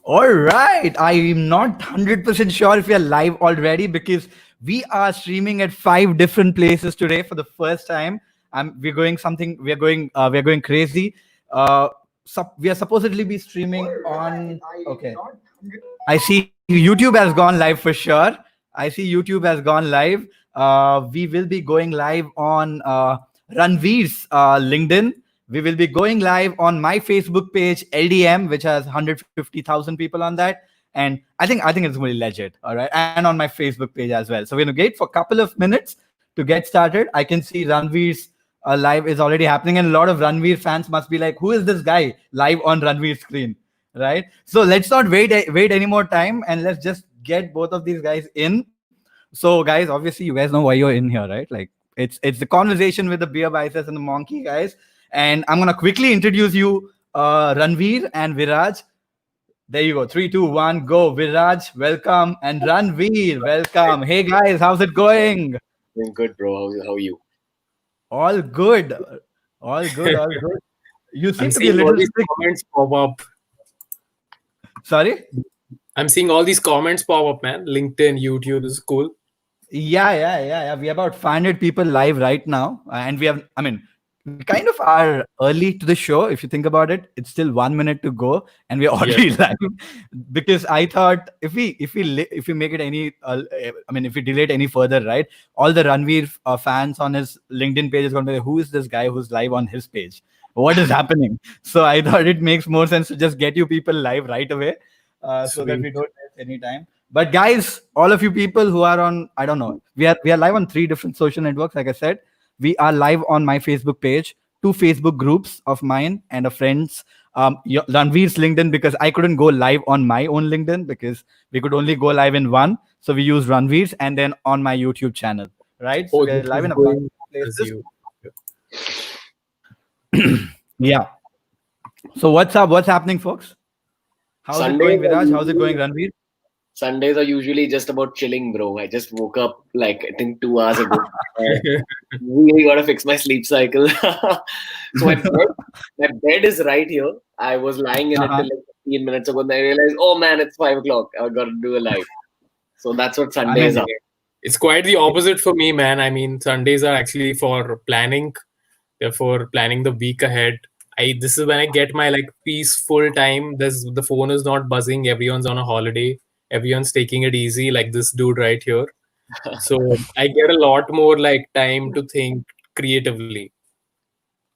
All right. I'm not 100% sure if we are live already because we are streaming at 5 different places today for the first time. We're going something. We're going crazy. We are supposedly be streaming on. Okay. I see YouTube has gone live for sure. I see YouTube has gone live. We will be going live on Ranveer's LinkedIn. We will be going live on my Facebook page, LDM, which has 150,000 people on that. And I think it's going to be legit. All right. And on my Facebook page as well. So we're going to wait for a couple of minutes to get started. I can see Ranveer's live is already happening. And a lot of Ranveer fans must be like, who is this guy live on Ranveer's screen? Right. So let's not wait any more time and let's just get both of these guys in. So guys, obviously you guys know why you're in here, right? Like it's the conversation with the BeerBiceps and the Monkey guys. And I'm gonna quickly introduce you, Ranveer and Viraj. There you go. 3, 2, 1, go. Viraj, welcome, and Ranveer, welcome. Hey guys, how's it going? Doing good, bro. How are you? All good. All good. All good. You seem I'm to be a seeing all little these sick. comments pop up. Sorry? I'm seeing all these comments pop up, man. LinkedIn, YouTube, this is cool. Yeah. We have about 500 people live right now. And we have, I mean, we kind of are early to the show. If you think about it, it's still 1 minute to go and we're already live. Because I thought if we make it any, if we delay it any further, right? All the Ranveer fans on his LinkedIn page is going to be like, who is this guy who's live on his page? What is happening? So I thought it makes more sense to just get you people live right away, so that we don't waste any time. But guys, all of you people who are on, I don't know, we are live on 3 different social networks. Like I said, we are live on my Facebook page, 2 Facebook groups of mine and a friend's, Ranveer's LinkedIn, because I couldn't go live on my own LinkedIn because we could only go live in one. So we use Ranveer's, and then on my YouTube channel, right? So we're live in a bunch of places. Yeah. So what's up? What's happening, folks? How's it going, Viraj? How's it going, Ranveer? Sundays are usually just about chilling, bro. I just woke up like I think 2 hours ago. Really gotta fix my sleep cycle. So my bed is right here. I was lying in it till like 15 minutes ago, and I realized, oh man, it's 5 o'clock. I gotta do a live. So that's what Sundays are. It's quite the opposite for me, man. I mean, Sundays are actually for planning. Therefore, planning the week ahead. This is when I get my like peaceful time. The phone is not buzzing. Everyone's on a holiday. Everyone's taking it easy, like this dude right here. So I get a lot more like time to think creatively.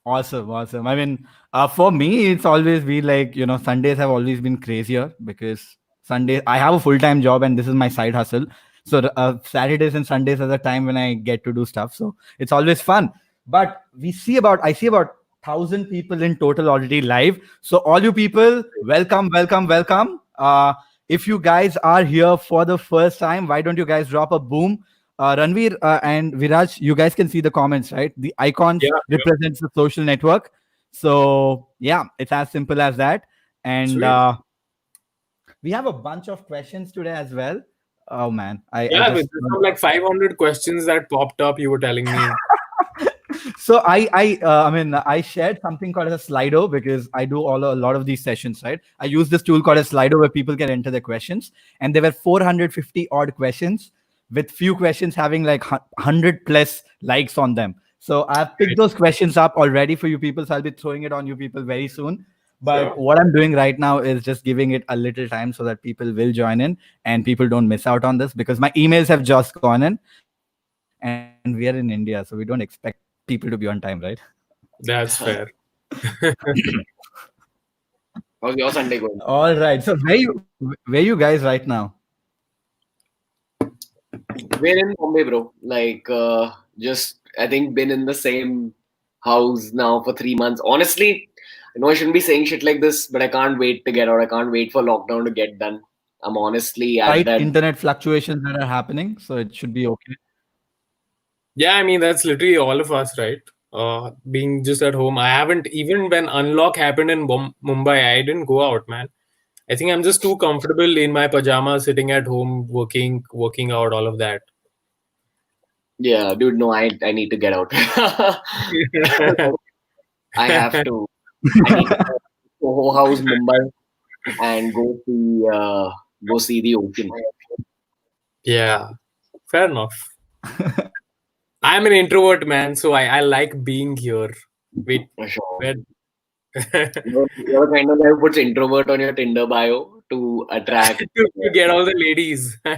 Awesome. I mean, for me, it's always been like, Sundays have always been crazier because Sunday I have a full-time job and this is my side hustle. So Saturdays and Sundays are the time when I get to do stuff. So it's always fun. But I see about 1,000 people in total already live. So all you people, welcome. If you guys are here for the first time, why don't you guys drop a boom? Ranveer and Viraj, you guys can see the comments, right? The icons represents the social network. So yeah, it's as simple as that. And we have a bunch of questions today as well. Oh man, there's like 500 questions that popped up. You were telling me. So I shared something called as a Slido because I do a lot of these sessions, right? I use this tool called a Slido where people can enter their questions, and there were 450 odd questions, with few questions having like 100 plus likes on them. So I've picked those questions up already for you people. So I'll be throwing it on you people very soon. But what I'm doing right now is just giving it a little time so that people will join in and people don't miss out on this, because my emails have just gone in and we are in India. So we don't expect people to be on time, right? That's fair. How's your Sunday going? All right. So where you guys right now? We're in Bombay, bro. Like, just I think been in the same house now for 3 months. Honestly, I know I shouldn't be saying shit like this, but I can't wait to get out. I can't wait for lockdown to get done. I'm honestly at that. Internet fluctuations that are happening, so it should be okay. Yeah, I mean, that's literally all of us, right? Being just at home. I haven't, even when unlock happened in Mumbai, I didn't go out, man. I think I'm just too comfortable in my pajamas, sitting at home, working out, all of that. Yeah, dude, no, I need to get out. I have to. I need to go Soho House, Mumbai. and go see the ocean. Yeah, fair enough. I'm an introvert, man, so I like being here. Wait, For sure. where? You're the kind of guy who puts introvert on your Tinder bio to attract. To get all the ladies. All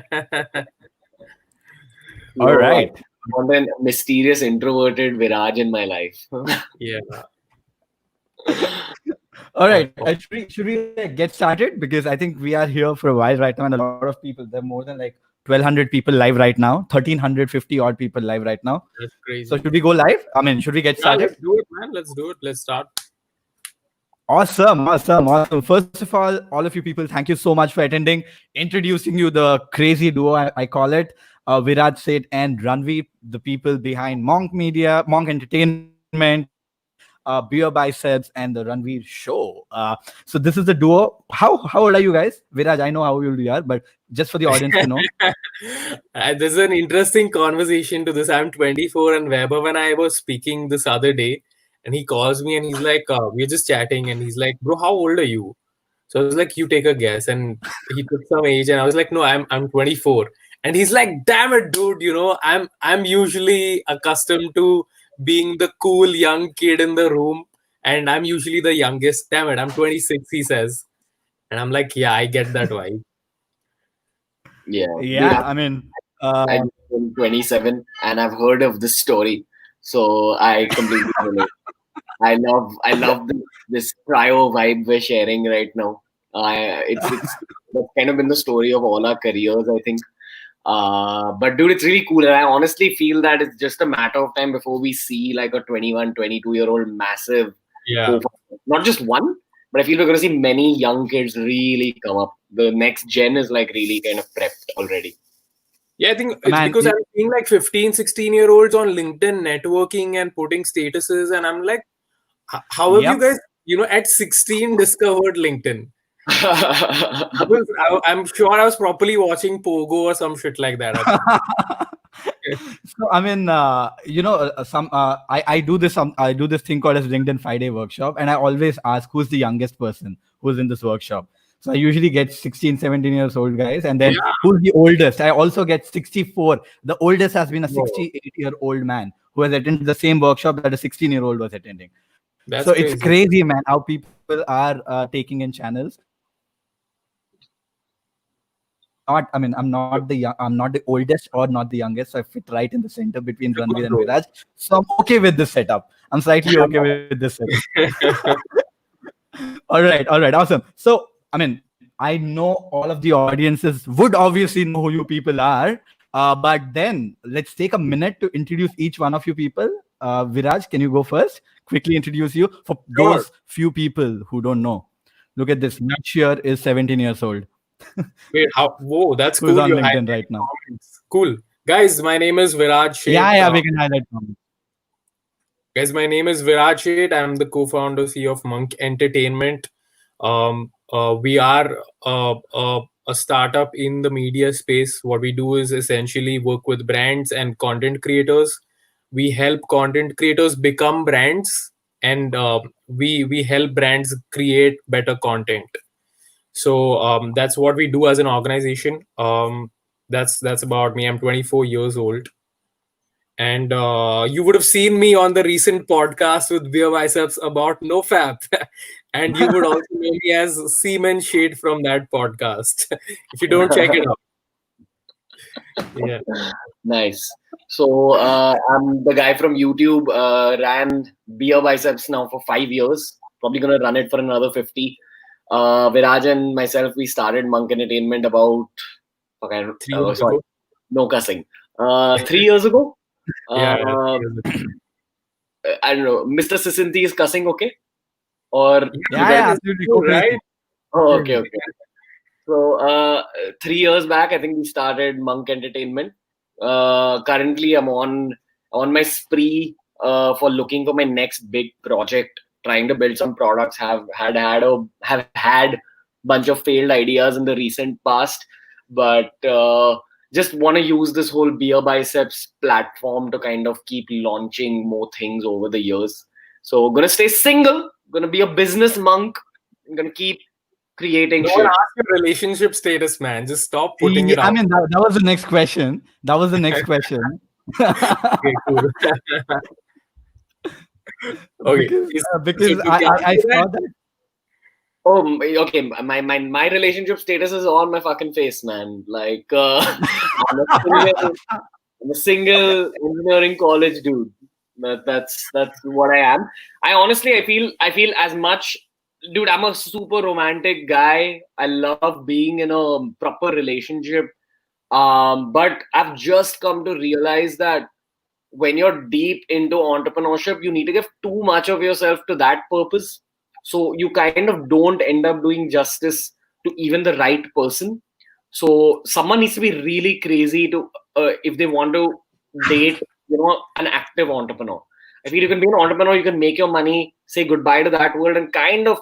So I right. want a mysterious introverted Viraj in my life. Yeah. All right. Should we like, get started? Because I think we are here for a while right now, and a lot of people. There are more than like 1,200 people live right now. 1,350 odd people live right now. That's So crazy. should we go live? I mean, should we get Yeah, started? let's do it, man. Let's do it. Let's start. Awesome, awesome, awesome. First of all of you people, thank you so much for attending. Introducing you the crazy duo, I call it. Viraj Seth and Ranveer, the people behind Monk Media, Monk Entertainment, BeerBiceps, and the Ranveer Show. So this is the duo. How old are you guys? Viraj, I know how old you are, but just for the audience to know. There's an interesting conversation to this. I'm 24, and Weber, when I was speaking this other day, and he calls me and he's like, we're just chatting, and he's like, bro, how old are you? So I was like, you take a guess. And he took some age, and I was like, no, I'm 24. And he's like, damn it, dude, I'm usually accustomed to being the cool young kid in the room, and I'm usually the youngest. Damn it, I'm 26, he says. And I'm like, yeah, I get that vibe. Yeah, dude, Yeah, I mean, I just turned 27 and I've heard of this story, so I completely relate. I love this trio vibe we're sharing right now. It's that's kind of been the story of all our careers, I think. But dude, it's really cool, and I honestly feel that it's just a matter of time before we see like a 21, 22-year-old massive Yeah. co-founder. Not just one, but I feel we're going to see many young kids really come up. The next gen is like really kind of prepped already. Yeah, I think it's man, because I'm seeing like 15, 16-year-olds on LinkedIn networking and putting statuses, and I'm like, how have you yep. guys, at 16 discovered LinkedIn? I'm sure I was properly watching Pogo or some shit like that at that So I mean, I do this I do this thing called as LinkedIn Friday workshop, and I always ask who's the youngest person who's in this workshop. So I usually get 16, 17 years old guys, and then Yeah. who's the oldest? I also get 64. The oldest has been a Whoa. 68-year-old man who has attended the same workshop that a 16-year-old was attending. So That's it's crazy. crazy, man, how people are taking in channels. Not, I mean, I'm not the oldest or not the youngest, so I fit right in the center between It's a good Ranveer and role. Viraj. So I'm okay with this setup. I'm slightly okay with this setup. All right, awesome. So I mean, I know all of the audiences would obviously know who you people are, but then let's take a minute to introduce each one of you people. Viraj, can you go first? Quickly introduce you for Sure. those few people who don't know. Look at this. Mitch here is 17 years old. Wait, whoa, that's Who's cool. on You LinkedIn highlighted right now? comments. Cool. Guys, my name is Viraj Yeah, Sheth. we can highlight comments. Guys, my name is Viraj Sheth. I'm the co-founder CEO of Monk Entertainment. We are a startup in the media space. What we do is essentially work with brands and content creators. We help content creators become brands, and we help brands create better content. So that's what we do as an organization. That's about me. I'm 24 years old, and you would have seen me on the recent podcast with BeerBiceps about NoFap, and you would also know me as Seaman Shade from that podcast. If you don't check it out, yeah, Nice. So I'm the guy from YouTube. Ran BeerBiceps now for 5 years. Probably gonna run it for another 50. Viraj and myself, we started Monk Entertainment about okay, 3 years sorry, ago. no cussing. 3 years ago. Yeah, Uh, 3 years ago. I don't know. Mr. Sisinti is cussing, okay? Or you guys? Yeah, absolutely. Go Cool, crazy. right? Oh, okay, okay. So 3 years back, I think we started Monk Entertainment. Currently, I'm on my spree for looking for my next big project, trying to build some products. Have had bunch of failed ideas in the recent past, but just want to use this whole BeerBiceps platform to kind of keep launching more things over the years. So gonna stay single. Gonna be a business monk. I'm gonna keep creating No shit. one asked your relationship status, man. Just stop putting it I out. mean, that was the next question. That was the next question. Okay, cool. Okay. because Is- because so to I answer saw that, that. Oh, okay. My relationship status is on my fucking face, man. Like, I'm a single, I'm a single engineering college dude. That's what I am. I feel as much, dude. I'm a super romantic guy. I love being in a proper relationship. But I've just come to realize that when you're deep into entrepreneurship, you need to give too much of yourself to that purpose. So you kind of don't end up doing justice to even the right person. So someone needs to be really crazy to if they want to date, an active entrepreneur. I feel you can be an entrepreneur, you can make your money, say goodbye to that world, and kind of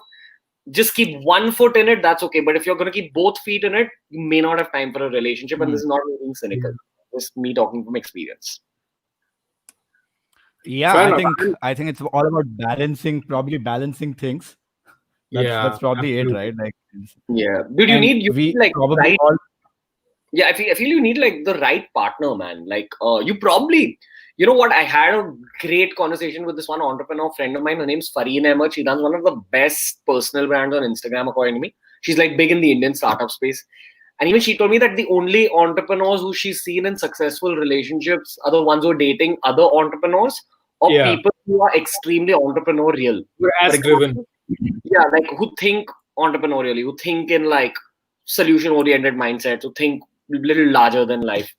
just keep one foot in it. That's okay. But if you're going to keep both feet in it, you may not have time for a relationship. And this is not me being cynical. Just me talking from experience. Yeah, fair I enough. think it's all about probably balancing things. That's Yeah, probably it, absolutely. right? Like, Yeah, dude, you and need we like probably right. all. Yeah, I feel you need like the right partner, man. Like, you probably, you know what? I had a great conversation with this one entrepreneur friend of mine. Her name's Fareen Ahmed. She runs one of the best personal brands on Instagram, according to me. She's like big in the Indian startup space. And even she told me that the only entrepreneurs who she's seen in successful relationships are the ones who are dating other entrepreneurs or Yeah, people who are extremely entrepreneurial. you're For as driven. example, yeah, like who think entrepreneurially, who think in like solution oriented mindsets, who think little larger than life.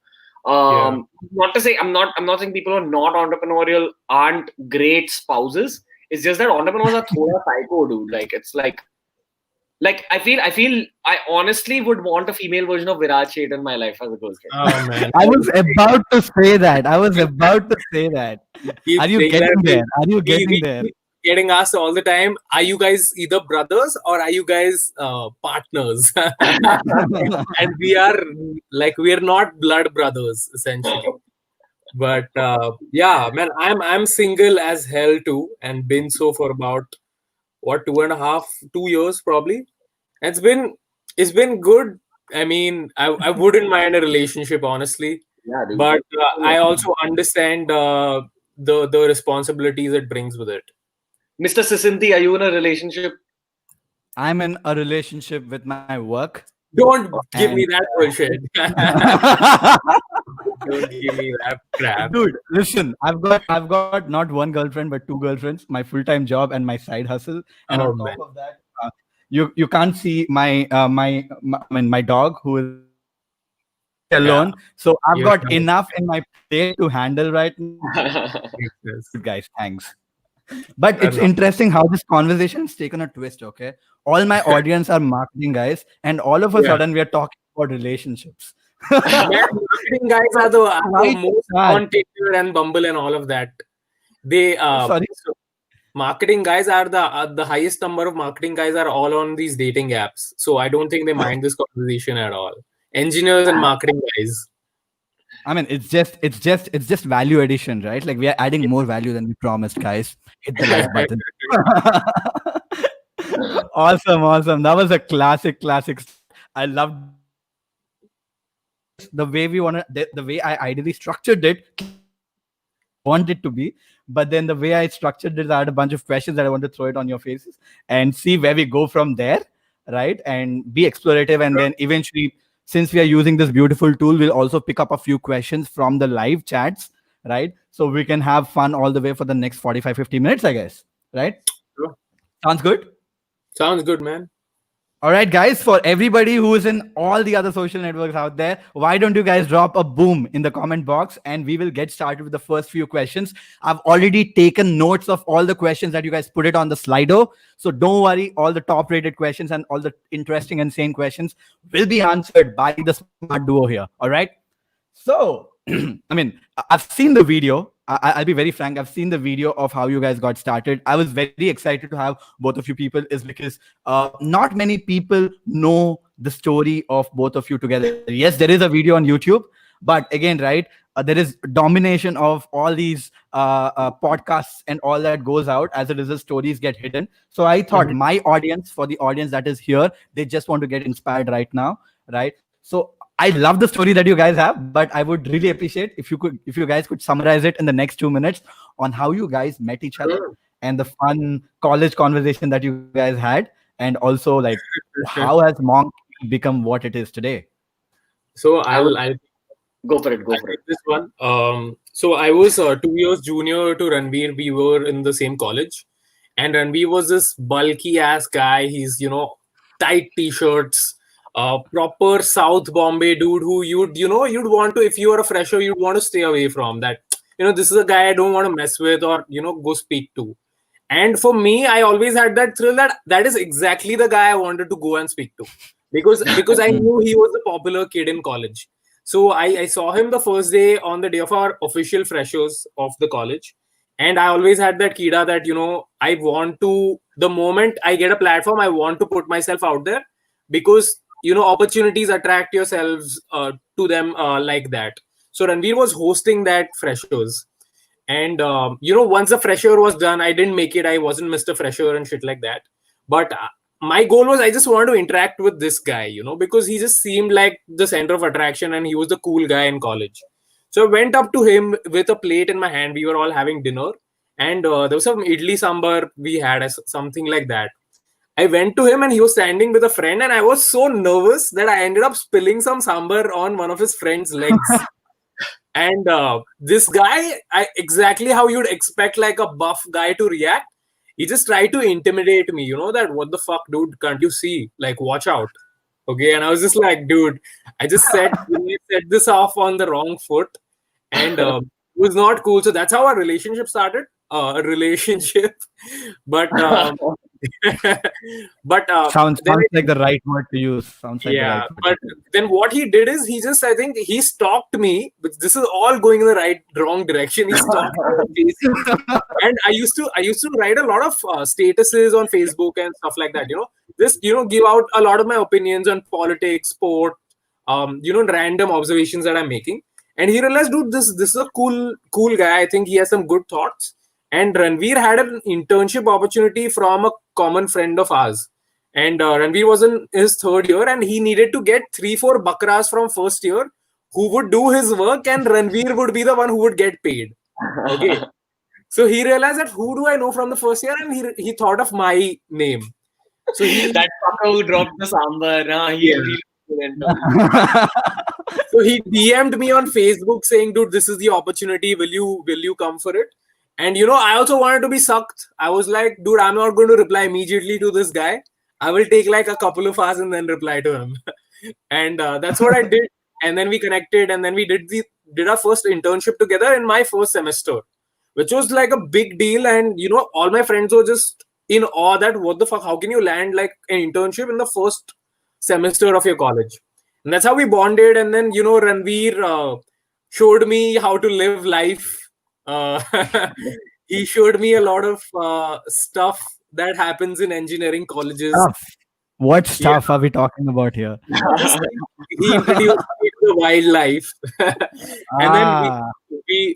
Yeah. Not to say I'm not saying people who are not entrepreneurial aren't great spouses. It's just that entrepreneurs are thoda psycho, dude. Like it's like I feel I honestly would want a female version of Viraj Sheth in my life as a girlfriend. Oh man, I was about to say that. I was about to say that. you keep Are you saying getting that. there? Are you We getting there? keep getting asked all the time. Are you guys either brothers or are you guys partners? And we are not blood brothers essentially. But yeah, man, I'm single as hell too, and been so for about what 2.5 2 years probably. It's been good. I mean, I wouldn't mind a relationship honestly, Yeah, dude. but I also understand the responsibilities it brings with it. Mr. Sisinti, are you in a relationship? I'm in a relationship with my work, Don't give and me that bullshit. Don't give me that crap. dude, listen, I've got not one girlfriend but two girlfriends, my full-time job and my side hustle, and Oh on man. top of that, you can't see my dog who is Yeah. alone, so I've Yes, got enough in my plate to handle right now. yes. Good guys, thanks. But Fair it's enough. interesting how this conversation has taken a twist. Okay, all my audience are marketing guys, and all of a Yeah. sudden we are talking about relationships. Man, marketing guys are the Right most start. on Tinder and Bumble and all of that. They Sorry. so marketing guys are the highest number of marketing guys are all on these dating apps. So I don't think they mind this conversation at all. Engineers and marketing guys. I mean, it's just value addition, right? Like we are adding more value than we promised, guys. Hit the like button. Awesome. That was a classic. I loved the way we want to, the way I ideally structured it. Want it to be, but then the way I structured it, I had a bunch of questions that I want to throw it on your faces and see where we go from there, right? And be explorative, and then eventually, since we are using this beautiful tool, we'll also pick up a few questions from the live chats, right? So we can have fun all the way for the next 45-50 minutes, I guess, right? Sure. Sounds good. Sounds good, man. All right, guys, for everybody who is in all the other social networks out there, why don't you guys drop a boom in the comment box and we will get started with the first few questions. I've already taken notes of all the questions that you guys put it on the Slido. So don't worry, all the top rated questions and all the interesting and sane questions will be answered by the smart duo here. All right. So, I mean, I've seen the video. I'll be very frank. I've seen the video of how you guys got started. I was very excited to have both of you people, is because not many people know the story of both of you together. Yes, there is a video on YouTube, but again, right? there is domination of all these podcasts and all that goes out. As a result, stories get hidden. So I thought Mhm. my audience, for the audience that is here, they just want to get inspired right now, right? So I love the story that you guys have, but I would really appreciate if you guys could summarize it in the next 2 minutes on how you guys met each other and the fun college conversation that you guys had, and also like how has Monk become what it is today? So I would I'll go for it. Go I'll for it. take this one. So I was 2 years junior to Ranveer. We were in the same college, and Ranveer was this bulky ass guy. He's tight t-shirts, proper South Bombay dude who you'd want to, if you were a fresher, you'd want to stay away from. That this is a guy I don't want to mess with or go speak to. And for me, I always had that thrill that that is exactly the guy I wanted to go and speak to, because I knew he was the popular kid in college. So I saw him the first day on the day of our official freshers of the college. And I always had that kida that, I want to, the moment I get a platform, I want to put myself out there because, opportunities attract yourselves to them like that. So Ranveer was hosting that freshers. And, once the fresher was done, I didn't make it. I wasn't Mr. Fresher and shit like that. But my goal was I just wanted to interact with this guy, because he just seemed like the center of attraction and he was the cool guy in college. So I went up to him with a plate in my hand. We were all having dinner, and there was some idli sambar we had, something like that. I went to him and he was standing with a friend, and I was so nervous that I ended up spilling some sambar on one of his friend's legs. And this guy, exactly how you'd expect like a buff guy to react, he just tried to intimidate me. That what the fuck, dude? Can't you see? Like, watch out. Okay, and I was just like, dude, I just set this off on the wrong foot, and it was not cool. So that's how our relationship started. A relationship, but but then Sounds like the right word to use. Sounds like the yeah, right word but to use. then what he did is I think he stalked me. But this is all going in the wrong direction. He stalked me on Facebook, and I used to write a lot of statuses on Facebook and stuff like that. Just give out a lot of my opinions on politics, sport, random observations that I'm making. And he realized, dude, this is a cool guy. I think he has some good thoughts. And Ranveer had an internship opportunity from a common friend of ours. And Ranveer was in his third year, and he needed to get 3-4 bakras from first year who would do his work, and Ranveer would be the one who would get paid. Okay. So he realized that who do I know from the first year, and he thought of my name. So That fucker who dropped the sambar, so he DM'd me on Facebook saying, dude, this is the opportunity. Will you come for it? And I also wanted to be sucked. I was like, dude, I'm not going to reply immediately to this guy. I will take like a couple of hours and then reply to him. And that's what I did. And then we connected, and then we did our first internship together in my first semester, which was like a big deal. And all my friends were just in awe that what the fuck, how can you land like an internship in the first semester of your college? And that's how we bonded. And then Ranveer showed me how to live life. uh, he showed me a lot of stuff that happens in engineering colleges. Stuff. What stuff are we talking about here? Just like he introduced me to the wildlife. And then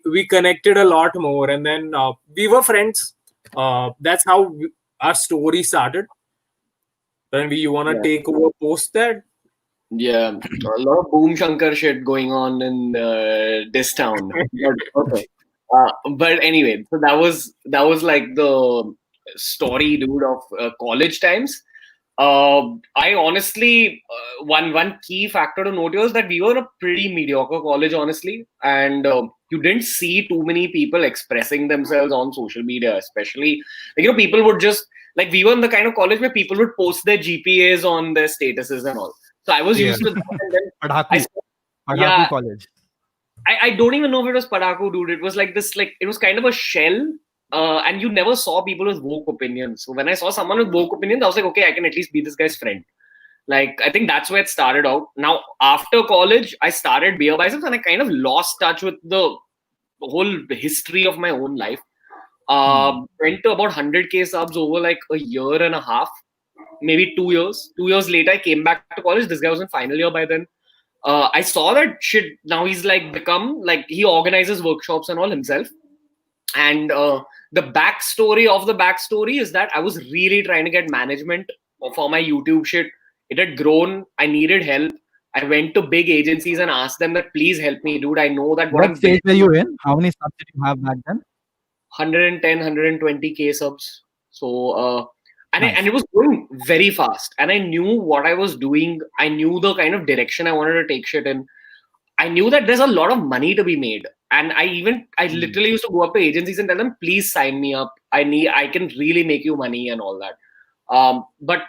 we connected a lot more, and then we were friends. That's how our story started. Then you want to Yeah. take over post that? Yeah, a lot of boom shankar shit going on in this town. But, okay. But anyway, so that was like the story, dude, of college times. I honestly, one key factor to note here is that we were a pretty mediocre college, honestly, and you didn't see too many people expressing themselves on social media, especially like, people would just like, we were in the kind of college where people would post their GPAs on their statuses and all. So I was Yeah. used to that, and then Padaku. Padaku yeah, College. I don't even know if it was Padaku, dude. It was like this, like, it was kind of a shell, and you never saw people with woke opinions. So when I saw someone with woke opinions, I was like, okay, I can at least be this guy's friend. Like, I think that's where it started out. Now, after college, I started BeerBiceps, and I kind of lost touch with the whole history of my own life. Went to about 100K subs over like a year and a half, maybe 2 years. 2 years later, I came back to college. This guy was in final year by then. I saw that shit. Now he's like become like he organizes workshops and all himself. And the backstory of the backstory is that I was really trying to get management for my YouTube shit. It had grown. I needed help. I went to big agencies and asked them that please help me, dude. I know that what What I'm stage were you in? How many subs did you have back then? 110, 120K subs. So, Nice. and it was going very fast. And I knew what I was doing. I knew the kind of direction I wanted to take shit in. I knew that there's a lot of money to be made. And I literally used to go up to agencies and tell them, please sign me up. I can really make you money and all that. But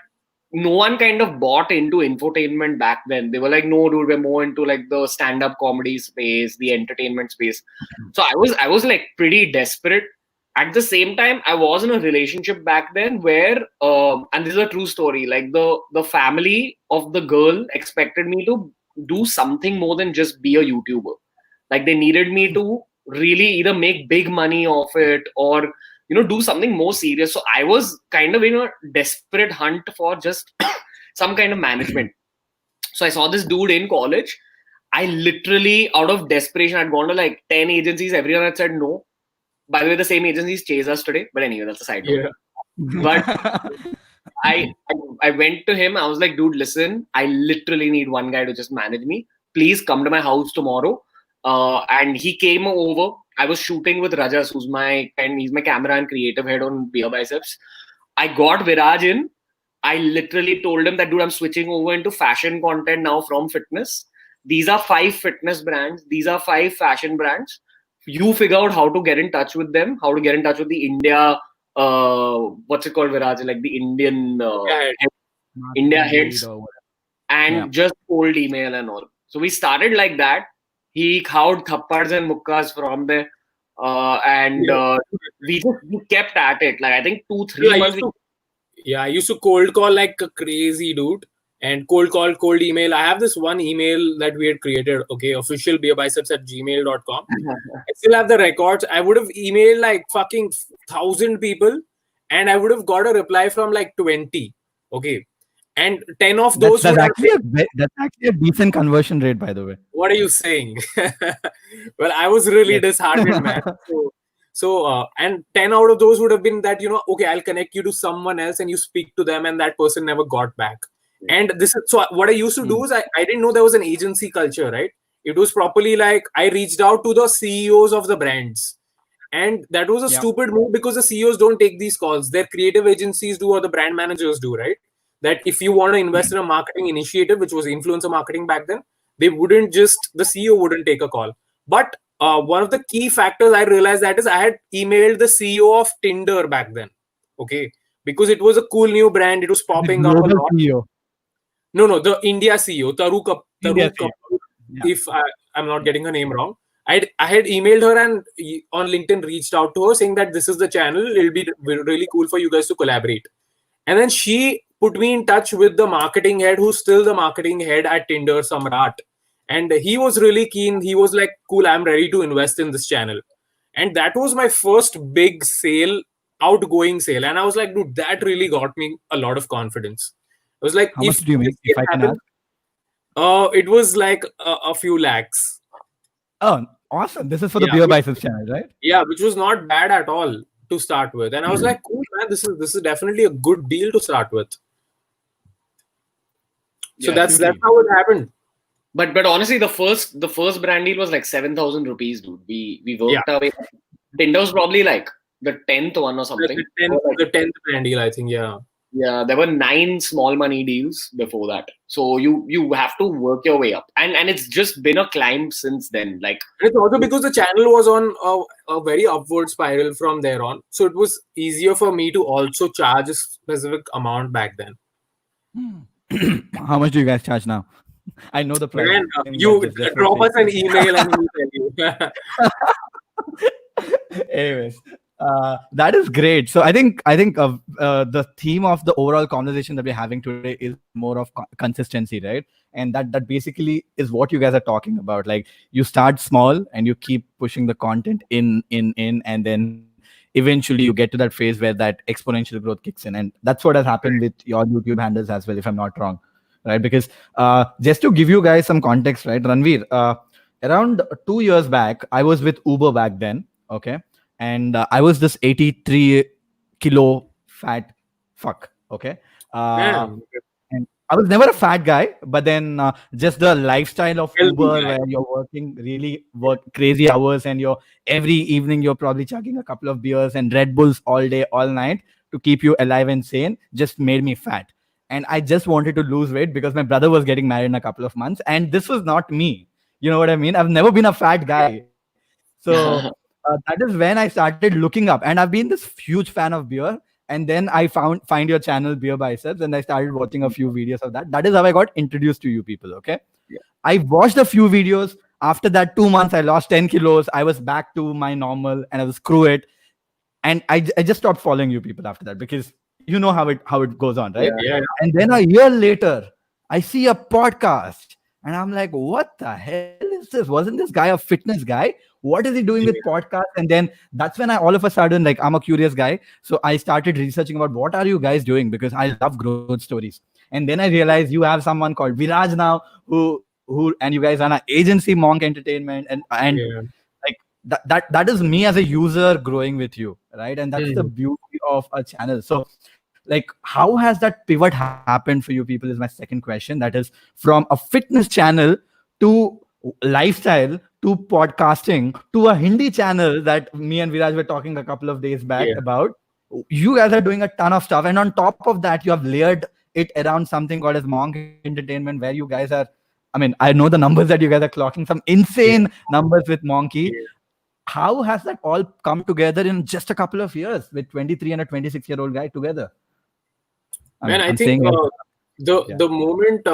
no one kind of bought into infotainment back then. They were like, no, dude, we're more into like the stand-up comedy space, the entertainment space. So I was like pretty desperate. At the same time, I was in a relationship back then where, and this is a true story, like the family of the girl expected me to do something more than just be a YouTuber. Like they needed me to really either make big money off it or do something more serious. So I was kind of in a desperate hunt for just some kind of management. So I saw this dude in college. I literally, out of desperation, I'd gone to like 10 agencies. Everyone had said no. By the way, the same agencies chase us today. But anyway, that's a side note. Yeah. But I went to him. I was like, dude, listen, I literally need one guy to just manage me. Please come to my house tomorrow. And he came over. I was shooting with Rajas, he's my camera and creative head on BeerBiceps. I got Viraj in. I literally told him that, dude, I'm switching over into fashion content now from fitness. These are 5 fitness brands. These are 5 fashion brands. You figure out how to get in touch with them, how to get in touch with the India, what's it called, Viraj? Like the Indian India heads, and just cold email and all. So we started like that. He khawed thappads and mukkas from there. We kept at it. Like I think 2-3 months. I used to cold call like a crazy dude. And cold call, cold email. I have this one email that we had created, okay, official beerbiceps@gmail.com. I still have the records. I would have emailed like fucking 1,000 people and I would have got a reply from like 20. Okay. And 10 of those that's actually a decent conversion rate, by the way. What are you saying? Well, I was really disheartened, man. And 10 out of those would have been that, okay, I'll connect you to someone else and you speak to them and that person never got back. And this is so what I used to do is I didn't know there was an agency culture, right? It was properly like I reached out to the CEOs of the brands. And that was a stupid move because the CEOs don't take these calls. Their creative agencies do or the brand managers do, right? That if you want to invest in a marketing initiative, which was influencer marketing back then, the CEO wouldn't take a call. But one of the key factors I realized that is I had emailed the CEO of Tinder back then. Okay. Because it was a cool new brand. It was popping up a lot. CEO. No, the India CEO, Taru Kapoor, if I'm not getting her name wrong. I had emailed her and on LinkedIn reached out to her saying that this is the channel. It'll be really cool for you guys to collaborate. And then she put me in touch with the marketing head, who's still the marketing head at Tinder, Samrat. And he was really keen. He was like, cool, I'm ready to invest in this channel. And that was my first big outgoing sale. And I was like, dude, that really got me a lot of confidence. I was like, how much do you make, if I can ask? It was like a few lakhs. Oh, awesome. This is for the BeerBiceps channel, right? Yeah, which was not bad at all to start with. And I was like, cool, man, this is definitely a good deal to start with. So that's how it happened. But honestly, the first brand deal was like 7,000 rupees, dude. We worked our way. Tinder was probably like the 10th one or something. The 10th brand deal, I think, yeah. Yeah, there were 9 small money deals before that. So you have to work your way up. And it's just been a climb since then. Like, and it's also because the channel was on a very upward spiral from there on. So it was easier for me to also charge a specific amount back then. How much do you guys charge now? I know the price. Man, you drop us an email and we'll tell you. Anyways. That is great. So I think the theme of the overall conversation that we're having today is more of consistency, right? And that basically is what you guys are talking about. Like you start small and you keep pushing the content in, and then eventually you get to that phase where that exponential growth kicks in. And that's what has happened with your YouTube handles as well, if I'm not wrong. right? Because just to give you guys some context, right, Ranveer, around 2 years back, I was with Uber back then, okay, and I was this 83 kilo fat fuck, okay. Uh, Damn. and I was never a fat guy, but then just the lifestyle of Healthy Uber, guy. where you're working really work crazy hours, and you're every evening you're probably chugging a couple of beers and Red Bulls all day, all night to keep you alive and sane, just made me fat. And I just wanted to lose weight because my brother was getting married in a couple of months, and this was not me. You know what I mean? I've never been a fat guy. So that is when I started looking up, and I've been this huge fan of beer. And then I find your channel Beer Biceps, and I started watching a few videos of that. That is how I got introduced to you people. Okay, Yeah. I watched a few videos. After that, 2 months, I lost 10 kilos. I was back to my normal, and I was screw it. And I just stopped following you people after that, because you know how it goes on, right? Yeah. Yeah. And then a year later, I see a podcast, and I'm like, what the hell is this? Wasn't this guy a fitness guy? What is he doing with podcast? And then that's when I all of a sudden, like, I'm a curious guy. So I started researching about what are you guys doing, because I love growth stories. And then I realized you have someone called Viraj now, who and you guys are an agency, Monk Entertainment, and Yeah. like that is me as a user growing with you, right? And that's the Hmm. beauty of a channel. So, like, how has that pivot happened for you people is my second question. That is, from a fitness channel to lifestyle to podcasting to a Hindi channel that me and Viraj were talking a couple of days back Yeah. about. You guys are doing a ton of stuff, and on top of that, you have layered it around something called as Monk Entertainment, where you guys are, I mean, I know the numbers that you guys are clocking, some Yeah. insane numbers with Monkey. Yeah. How has that all come together in just a couple of years with 23 and a 26-year-old guy together? Man, I I'm think saying it. the Yeah. the moment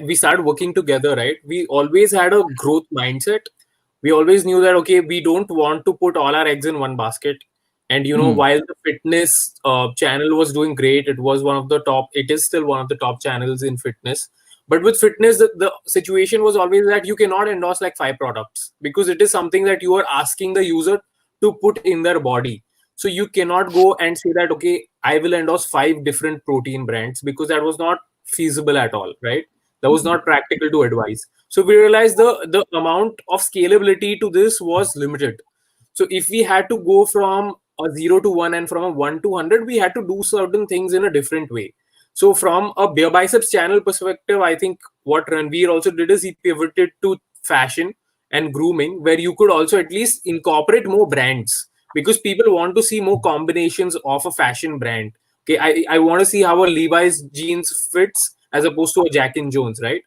we started working together, right? We always had a growth mindset. We always knew that okay, we don't want to put all our eggs in one basket. And Hmm. while the fitness channel was doing great, it was one of the top. It is still one of the top channels in fitness. But with fitness, the situation was always that you cannot endorse like 5 products because it is something that you are asking the user to put in their body. So you cannot go and say that okay, I will endorse 5 different protein brands because that was not feasible at all, right? That was not practical to advise. So we realized the amount of scalability to this was limited. So if we had to go from a 0 to 1 and from a 1 to 100, we had to do certain things in a different way. So from a Beer Biceps channel perspective, I think what Ranveer also did is he pivoted to fashion and grooming, where you could also at least incorporate more brands because people want to see more combinations of a fashion brand. Okay, I want to see how a Levi's jeans fits as opposed to a Jack and Jones, right?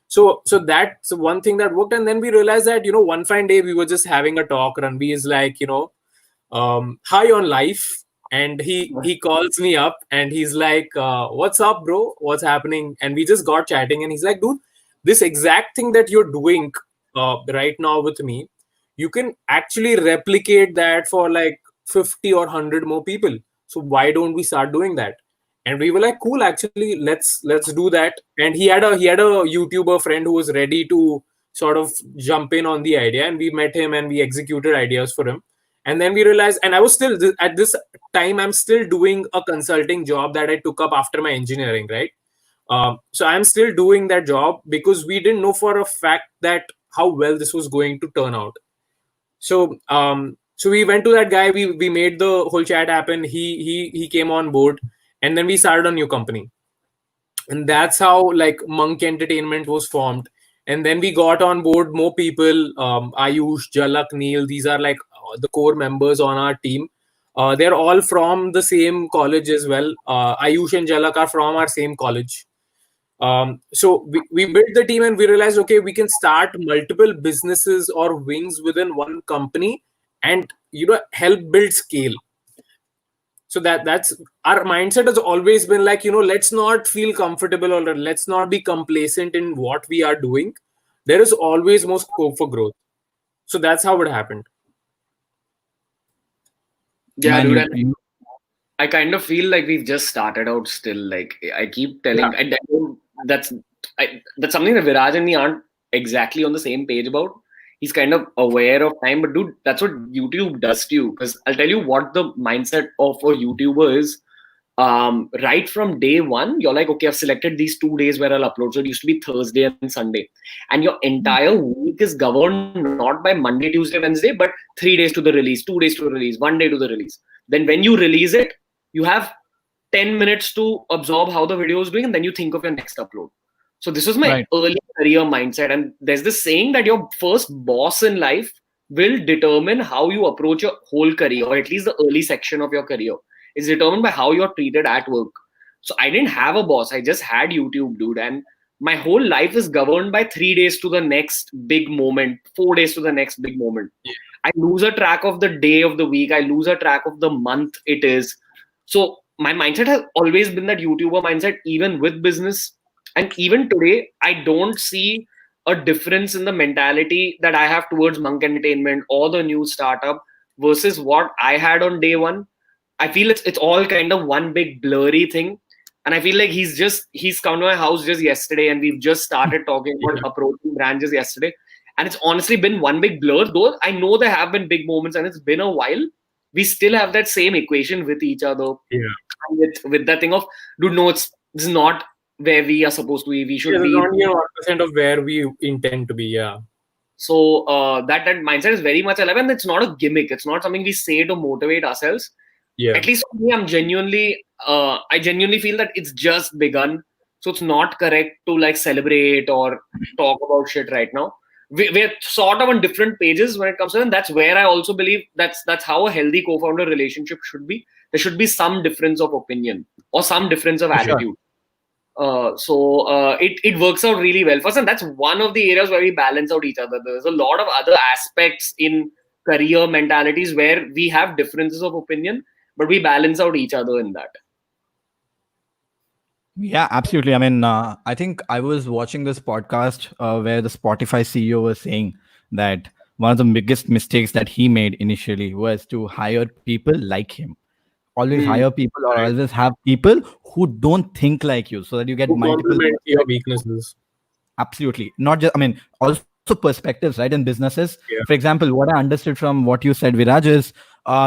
So that's one thing that worked. And then we realized that one fine day we were just having a talk. Ranveer is like high on life, and he calls me up and he's like, what's up, bro, what's happening? And we just got chatting and he's like, dude, this exact thing that you're doing right now with me, you can actually replicate that for like 50 or 100 more people. So why don't we start doing that? And we were like, cool, actually, let's do that. And he had a YouTuber friend who was ready to sort of jump in on the idea, and we met him and we executed ideas for him. And then we realized, and I was still at this time I'm still doing a consulting job that I took up after my engineering, right? So I'm still doing that job because we didn't know for a fact that how well this was going to turn out. So we went to that guy, we made the whole chat happen. He came on board, and then we started a new company. And that's how like Monk Entertainment was formed. And then we got on board more people, Ayush, Jalak, Neil. These are like the core members on our team. They're all from the same college as well. Ayush and Jalak are from our same college. So we built the team and we realized, okay, we can start multiple businesses or wings within one company and help build scale. So that's our mindset has always been like, let's not feel comfortable or let's not be complacent in what we are doing. There is always more scope for growth. So that's how it happened. Yeah, Man, dude. you, And you I kind of feel like we've just started out still. Like I keep Yeah. telling, that's that's something that Viraj and me aren't exactly on the same page about. He's kind of aware of time, but dude, that's what YouTube does to you. Because I'll tell you what the mindset of a YouTuber is. right from day one, you're like, okay, I've selected these 2 days where I'll upload. So it used to be Thursday and Sunday. And your entire week is governed not by Monday, Tuesday, Wednesday, but 3 days to the release, 2 days to the release, 1 day to the release. Then when you release it, you have 10 minutes to absorb how the video is doing, and then you think of your next upload. So this was my early career mindset. And there's this saying that your first boss in life will determine how you approach your whole career, or at least the early section of your career. It's determined by how you're treated at work. So I didn't have a boss. I just had YouTube, dude. And my whole life is governed by 3 days to the next big moment, 4 days to the next big moment. Yeah. I lose a track of the day of the week. I lose a track of the month it is. So my mindset has always been that YouTuber mindset, even with business. And even today, I don't see a difference in the mentality that I have towards Monk Entertainment or the new startup versus what I had on day one. I feel it's all kind of one big blurry thing. And I feel like he's come to my house just yesterday and we've just started talking about approaching branches yesterday. And it's honestly been one big blur. Though I know there have been big moments and it's been a while, we still have that same equation with each other. Yeah. With that thing of, dude, no, this is not where we are supposed to be. We should be. Only 1% of where we intend to be. Yeah. So that mindset is very much alive, and it's not a gimmick. It's not something we say to motivate ourselves. Yeah. At least for me, I genuinely feel that it's just begun. So it's not correct to like celebrate or talk about shit right now. We're sort of on different pages when it comes to it, and that's where I also believe that's how a healthy co-founder relationship should be. There should be some difference of opinion or some difference of attitude. It works out really well for us, and that's one of the areas where we balance out each other. There's a lot of other aspects in career mentalities where we have differences of opinion, but we balance out each other in that. Yeah, absolutely. I mean, I think I was watching this podcast where the Spotify CEO was saying that one of the biggest mistakes that he made initially was to hire people like him. Always hire people, or always have people who don't think like you, so that you get multiple complement your weaknesses. Absolutely. Not just, I mean, also perspectives, right? In businesses. Yeah. For example, what I understood from what you said, Viraj, is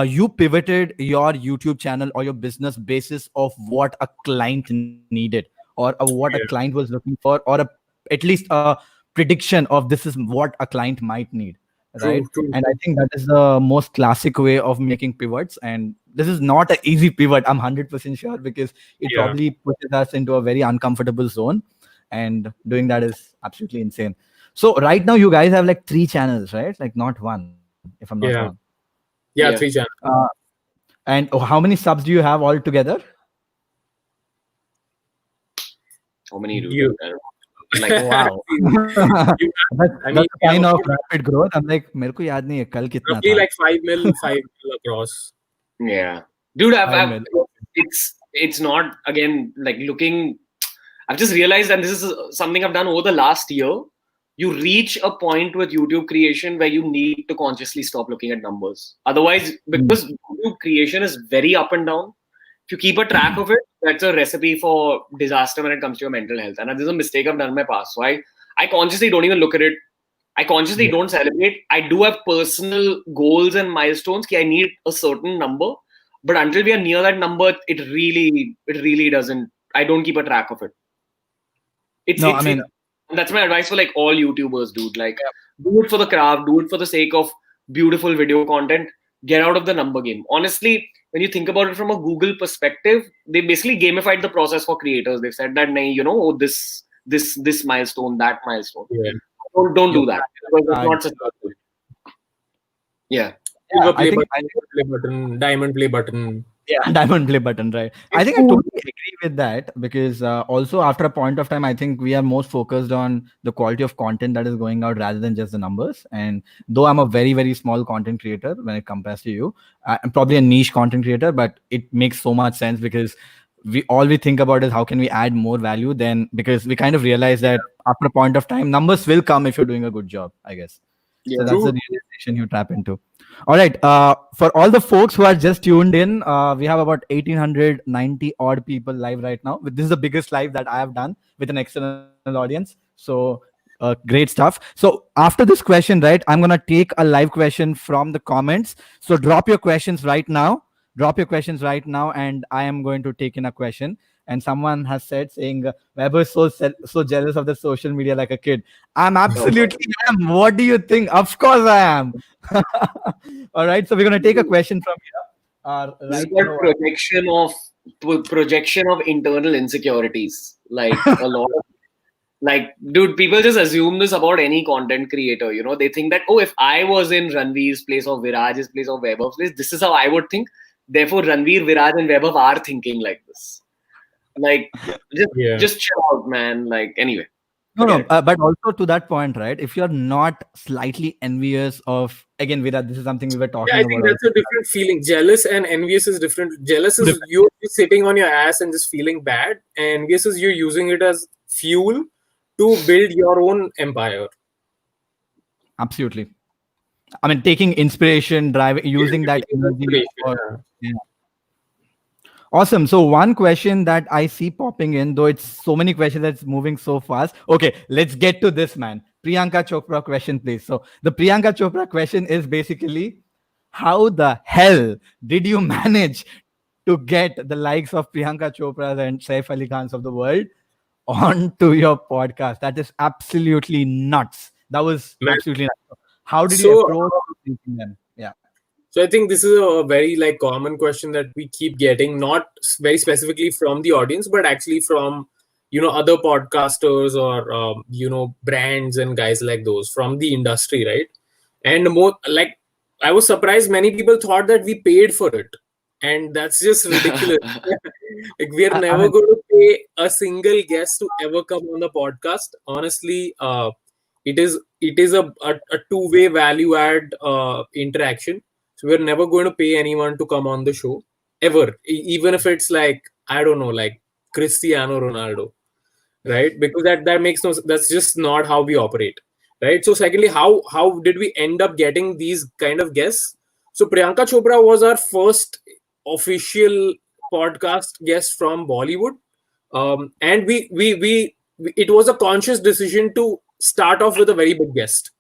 you pivoted your YouTube channel or your business basis of what a client needed, or what a client was looking for, or at least a prediction of this is what a client might need. Right. True. And I think that is the most classic way of making pivots. And this is not an easy pivot, I'm 100% sure, because it probably pushes us into a very uncomfortable zone. And doing that is absolutely insane. So right now you guys have like 3 channels, right? Like not one, if I'm not wrong. Yeah, 3 channels. And how many subs do you have all together? How many do You- like Wow. That's kind of rapid growth. I'm like, मेरे को याद नहीं है कल कितना roughly था. like 5 mil across. Yeah, dude, I've it's not, again, like looking. I've just realized, and this is something I've done over the last year. You reach a point with YouTube creation where you need to consciously stop looking at numbers. Otherwise, because YouTube creation is very up and down, if you keep a track of it, that's a recipe for disaster when it comes to your mental health. And this is a mistake I've done in my past. So I consciously don't even look at it. I consciously don't celebrate. I do have personal goals and milestones. I need a certain number, but until we are near that number, it really doesn't. I don't keep a track of it. That's my advice for like all YouTubers, dude. Like, do it for the craft, do it for the sake of beautiful video content. Get out of the number game. Honestly, when you think about it from a Google perspective, they basically gamified the process for creators. They've said that, this milestone, that milestone. Yeah. Don't do that. Because it's not successful. Yeah. Play button, diamond play button. Yeah, diamond play button, right? I think I totally agree with that, because also after a point of time, I think we are most focused on the quality of content that is going out rather than just the numbers. And though I'm a very, very small content creator when it compares to you, I'm probably a niche content creator, but it makes so much sense, because we think about is how can we add more value, then because we kind of realize that after a point of time, numbers will come if you're doing a good job, I guess. Yeah, so that's the realization you tap into. All right. For all the folks who are just tuned in, we have about 1,890 odd people live right now. This is the biggest live that I have done with an external audience. So great stuff. So after this question, right, I'm going to take a live question from the comments. So drop your questions right now. drop your questions right now, and I am going to take in a question. And someone has said, saying, Weber is so jealous of the social media like a kid. I'm absolutely am. What do you think? Of course I am. All right. So we're going to take a question from here. This is Right called now, projection of internal insecurities. Like a lot of dude, people just assume this about any content creator. You know, they think that, oh, if I was in Ranveer's place or Viraj's place or Vaibhav's place, this is how I would think. Therefore, Ranveer, Viraj, and Vaibhav are thinking like this. Like, just chill out, man. Like, anyway. no, but also to that point, right? If you're not slightly envious of, again, Virat, this is something we were talking I about. think that's a different feeling. Jealous and envious is different. Jealous is you sitting on your ass and just feeling bad. And envious is you using it as fuel to build your own empire. Absolutely. I mean, taking inspiration, driving, using that energy. Yeah. Awesome. So one question that I see popping in, though it's so many questions that's moving so fast. Okay, let's get to this, man. Priyanka Chopra question, please. So the Priyanka Chopra question is basically, how the hell did you manage to get the likes of Priyanka Chopra and Saif Ali Khans of the world onto your podcast? That is absolutely nuts. That was absolutely nuts. How did you approach them? Yeah. So I think this is a very common question that we keep getting, not very specifically from the audience, but actually from other podcasters or brands and guys like those from the industry, right? And more I was surprised many people thought that we paid for it, and that's just ridiculous. We are never going to pay a single guest to ever come on the podcast. Honestly, it is a two-way value add interaction. So we're never going to pay anyone to come on the show ever, even if it's I don't know, like Cristiano Ronaldo, right? Because that makes no. That's just not how we operate, right? So secondly, how did we end up getting these kind of guests? So Priyanka Chopra was our first official podcast guest from Bollywood, and we it was a conscious decision to start off with a very big guest,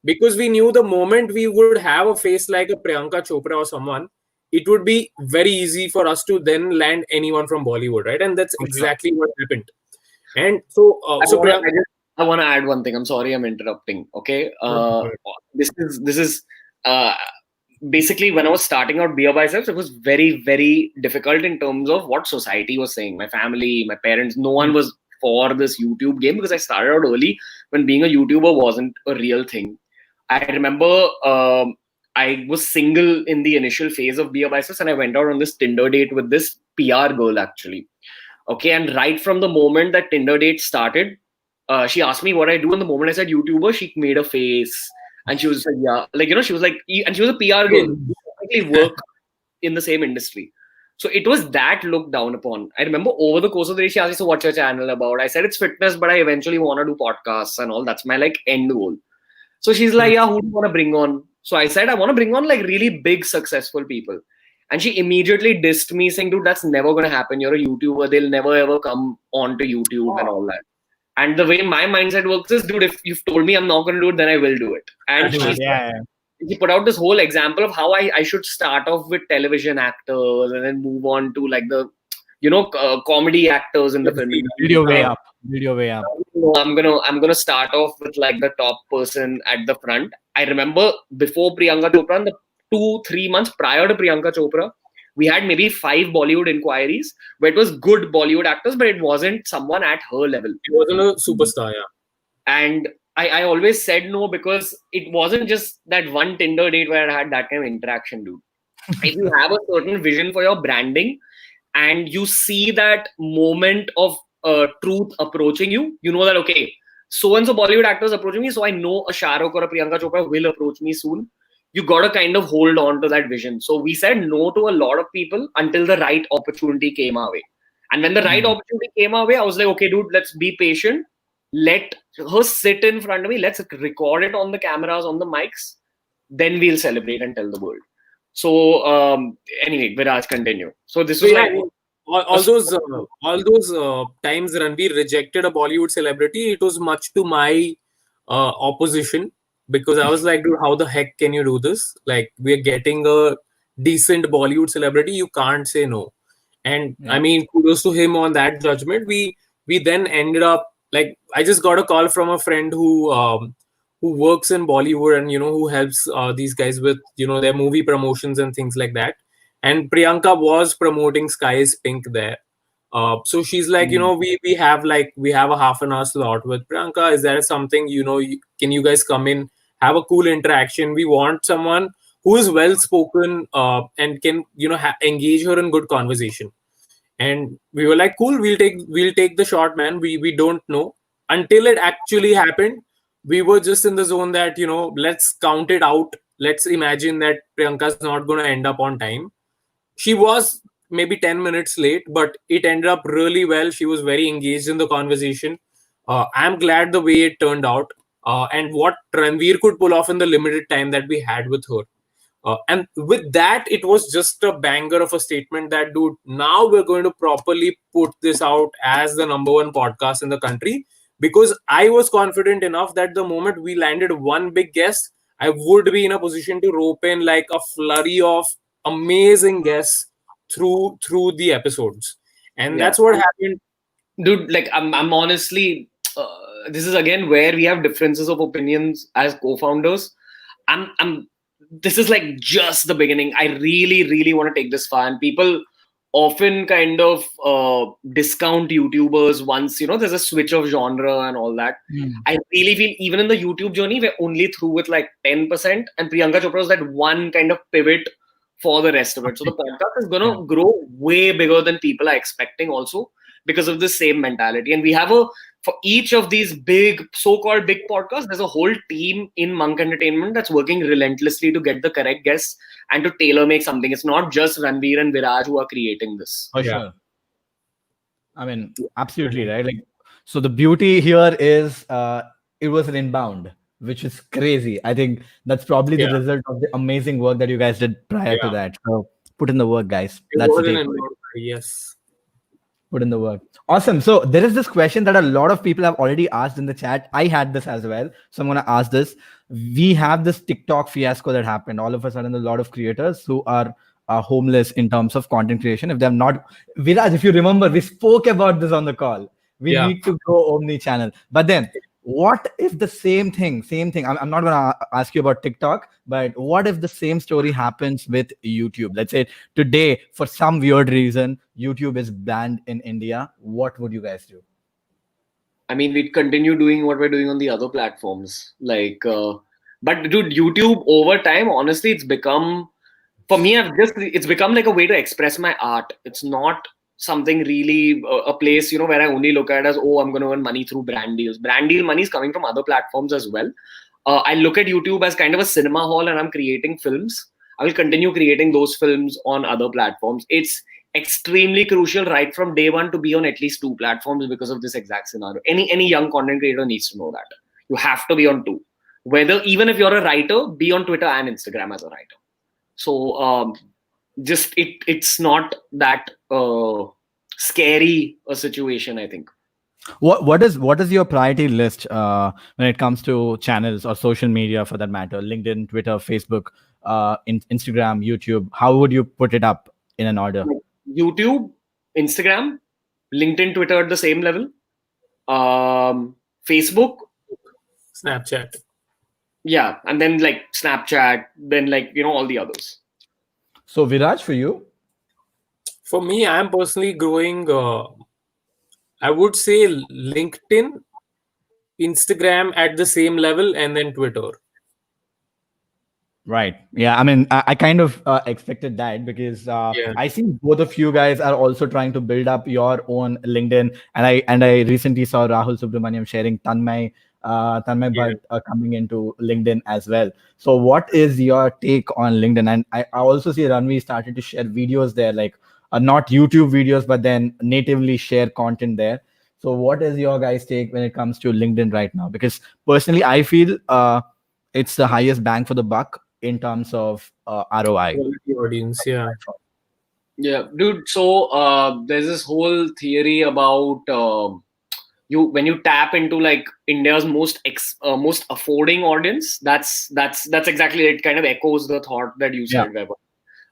because we knew the moment we would have a face like a Priyanka Chopra or someone, it would be very easy for us to then land anyone from Bollywood, right? And that's exactly what happened. And so, I want to add one thing. I'm sorry, I'm interrupting. Okay, this is basically when I was starting out BeerBiceps, it was very, very difficult in terms of what society was saying. My family, my parents, no one was for this YouTube game because I started out early when being a YouTuber wasn't a real thing. I remember I was single in the initial phase of BeerBiceps, and I went out on this Tinder date with this PR girl actually. Okay, and right from the moment that Tinder date started, she asked me what I do. And the moment I said YouTuber, she made a face, and she was like, "Yeah," she was like, and she was a PR girl, who work in the same industry. So it was that looked down upon. I remember over the course of the day, she asked me, "So what's your channel about?" I said it's fitness, but I eventually want to do podcasts and all. That's my end goal. So she's like, "Yeah, who do you want to bring on?" So I said, "I want to bring on really big, successful people." And she immediately dissed me, saying, "Dude, that's never going to happen. You're a YouTuber. They'll never ever come onto YouTube and all that." And the way my mindset works is, dude, if you've told me I'm not going to do it, then I will do it. And she put out this whole example of how I should start off with television actors and then move on to the comedy actors in the film. Video way up. I'm gonna start off with the top person at the front. I remember before Priyanka Chopra, in the 2-3 months prior to Priyanka Chopra, we had maybe 5 Bollywood inquiries where it was good Bollywood actors, but it wasn't someone at her level. It wasn't a superstar, yeah. And I always said no because it wasn't just that one Tinder date where I had that kind of interaction, dude. If you have a certain vision for your branding and you see that moment of truth approaching you, you know that, okay, so-and-so Bollywood actors approaching me, so I know a Shah Rukh or a Priyanka Chopra will approach me soon. You got to kind of hold on to that vision. So we said no to a lot of people until the right opportunity came our way. And when the right opportunity came our way, I was like, okay, dude, let's be patient. Let her sit in front of me. Let's record it on the cameras, on the mics. Then we'll celebrate and tell the world. So anyway, Viraj, continue. So this was all those times Ranveer rejected a Bollywood celebrity, it was much to my opposition, because I was like, dude, how the heck can you do this? Like, we're getting a decent Bollywood celebrity, you can't say no. And Yeah. I mean, kudos to him on that judgment. We then ended up like, I just got a call from a friend who works in Bollywood, and who helps these guys with their movie promotions and things like that. And Priyanka was promoting Sky is Pink there. So she's like, we have a half an hour slot with Priyanka. Is there something, can you guys come in, have a cool interaction? We want someone who is well spoken and can engage her in good conversation. And we were like, cool, we'll take the shot, man. We don't know until it actually happened. We were just in the zone that let's count it out. Let's imagine that Priyanka's not going to end up on time. She was maybe 10 minutes late, but it ended up really well. She was very engaged in the conversation. I'm glad the way it turned out, and what Ranveer could pull off in the limited time that we had with her. And with that, it was just a banger of a statement that, dude, now we're going to properly put this out as the number one podcast in the country. Because I was confident enough that the moment we landed one big guest, I would be in a position to rope in like a flurry of amazing guests through the episodes. And Yeah. that's what happened. Dude, like I'm honestly, this is again where we have differences of opinions as co-founders. I'm This is like just the beginning. I really, really want to take this far. And people often kind of discount YouTubers once, there's a switch of genre and all that. I really feel even in the YouTube journey, we're only through with like 10%. And Priyanka Chopra was that one kind of pivot for the rest of it. So the podcast is going to grow way bigger than people are expecting also because of the same mentality. And we have for each of these big, so-called big podcasts, there's a whole team in Monk Entertainment that's working relentlessly to get the correct guests and to tailor make something. It's not just Ranveer and Viraj who are creating this. For sure. I mean, absolutely right. Like, so the beauty here is it was an inbound, which is crazy. I think that's probably the result of the amazing work that you guys did prior to that. So put in the work, guys. That's the takeaway. Yes. Put in the work. Awesome. So there is this question that a lot of people have already asked in the chat. I had this as well. So I'm going to ask this. We have this TikTok fiasco that happened. All of a sudden, a lot of creators who are homeless in terms of content creation. If they're not, Viraj, if you remember, we spoke about this on the call. We need to go omni-channel. But then what if the same thing, I'm not going to ask you about TikTok, but what if the same story happens with YouTube? Let's say today, for some weird reason, YouTube is banned in India. What would you guys do? I mean, we'd continue doing what we're doing on the other platforms. But dude, YouTube over time, honestly, it's become, for me, it's become like a way to express my art. It's not something really a place, where I only look at as, oh, I'm going to earn money through brand deals. Brand deal money is coming from other platforms as well. I look at YouTube as kind of a cinema hall, and I'm creating films. I will continue creating those films on other platforms. It's extremely crucial right from day one to be on at least 2 platforms because of this exact scenario. Any young content creator needs to know that. You have to be on 2. Even if you're a writer, be on Twitter and Instagram as a writer. So it's not that scary a situation, I think. What is your priority list when it comes to channels or social media for that matter? LinkedIn, Twitter, Facebook, Instagram, YouTube. How would you put it up in an order? YouTube, Instagram, LinkedIn, Twitter at the same level. Facebook, Snapchat. Yeah, and then like Snapchat, then all the others. So Viraj, for you? For me, I'm personally growing, I would say LinkedIn, Instagram at the same level, and then Twitter. Right. Yeah. I mean, I kind of expected that because I see both of you guys are also trying to build up your own LinkedIn, and I recently saw Rahul Subramaniam sharing Tanmay Bhatt coming into LinkedIn as well. So, what is your take on LinkedIn? And I also see Ranveer started to share videos there, like not YouTube videos, but then natively share content there. So, what is your guys' take when it comes to LinkedIn right now? Because personally, I feel it's the highest bang for the buck in terms of ROI. Quality audience, Yeah, dude. So there's this whole theory about when you tap into like India's most affording audience. That's exactly it. Kind of echoes the thought that you said, Weber.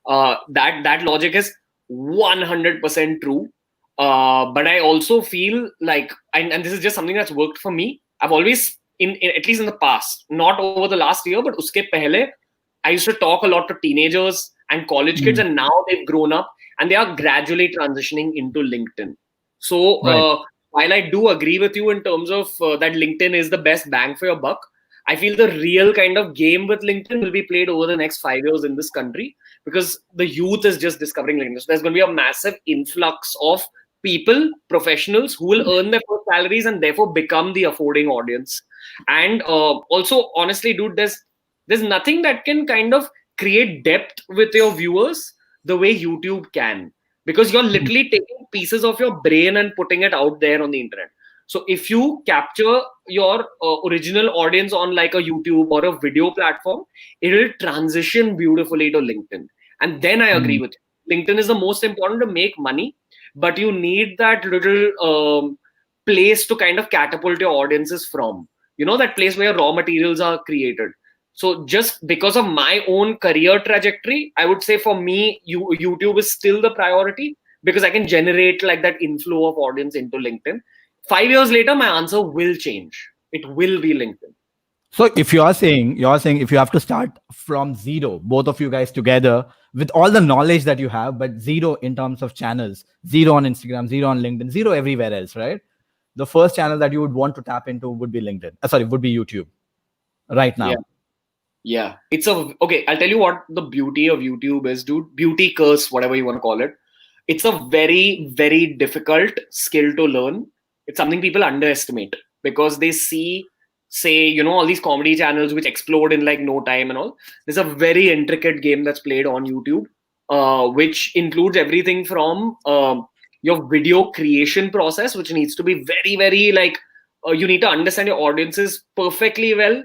That logic is 100% true. But I also feel like, and this is just something that's worked for me. I've always, at least in the past, not over the last year, but uske pehle, I used to talk a lot to teenagers and college kids, and now they've grown up and they are gradually transitioning into LinkedIn. So while I do agree with you in terms of that LinkedIn is the best bang for your buck, I feel the real kind of game with LinkedIn will be played over the next 5 years in this country, because the youth is just discovering LinkedIn. So there's going to be a massive influx of people, professionals who will earn their first salaries and therefore become the affording audience. And also, honestly, dude, there's nothing that can kind of create depth with your viewers the way YouTube can, because you're literally taking pieces of your brain and putting it out there on the internet. So if you capture your original audience on like a YouTube or a video platform, it will transition beautifully to LinkedIn. And then I agree with you. LinkedIn is the most important to make money, but you need that little place to kind of catapult your audiences from. You know, that place where raw materials are created. So just because of my own career trajectory, I would say for me, YouTube is still the priority, because I can generate like that inflow of audience into LinkedIn. 5 years later, my answer will change. It will be LinkedIn. So if you're saying if you have to start from zero, both of you guys together with all the knowledge that you have, but zero in terms of channels, zero on Instagram, zero on LinkedIn, zero everywhere else, right? The first channel that you would want to tap into would be LinkedIn. Would be YouTube right now. Yeah. Okay. I'll tell you what the beauty of YouTube is, dude. Beauty curse, whatever you want to call it. It's a very, very difficult skill to learn. It's something people underestimate because they see, say, you know, all these comedy channels which explode in like no time and all. There's a very intricate game that's played on YouTube, which includes everything from your video creation process, which needs to be very, very like, you need to understand your audiences perfectly well.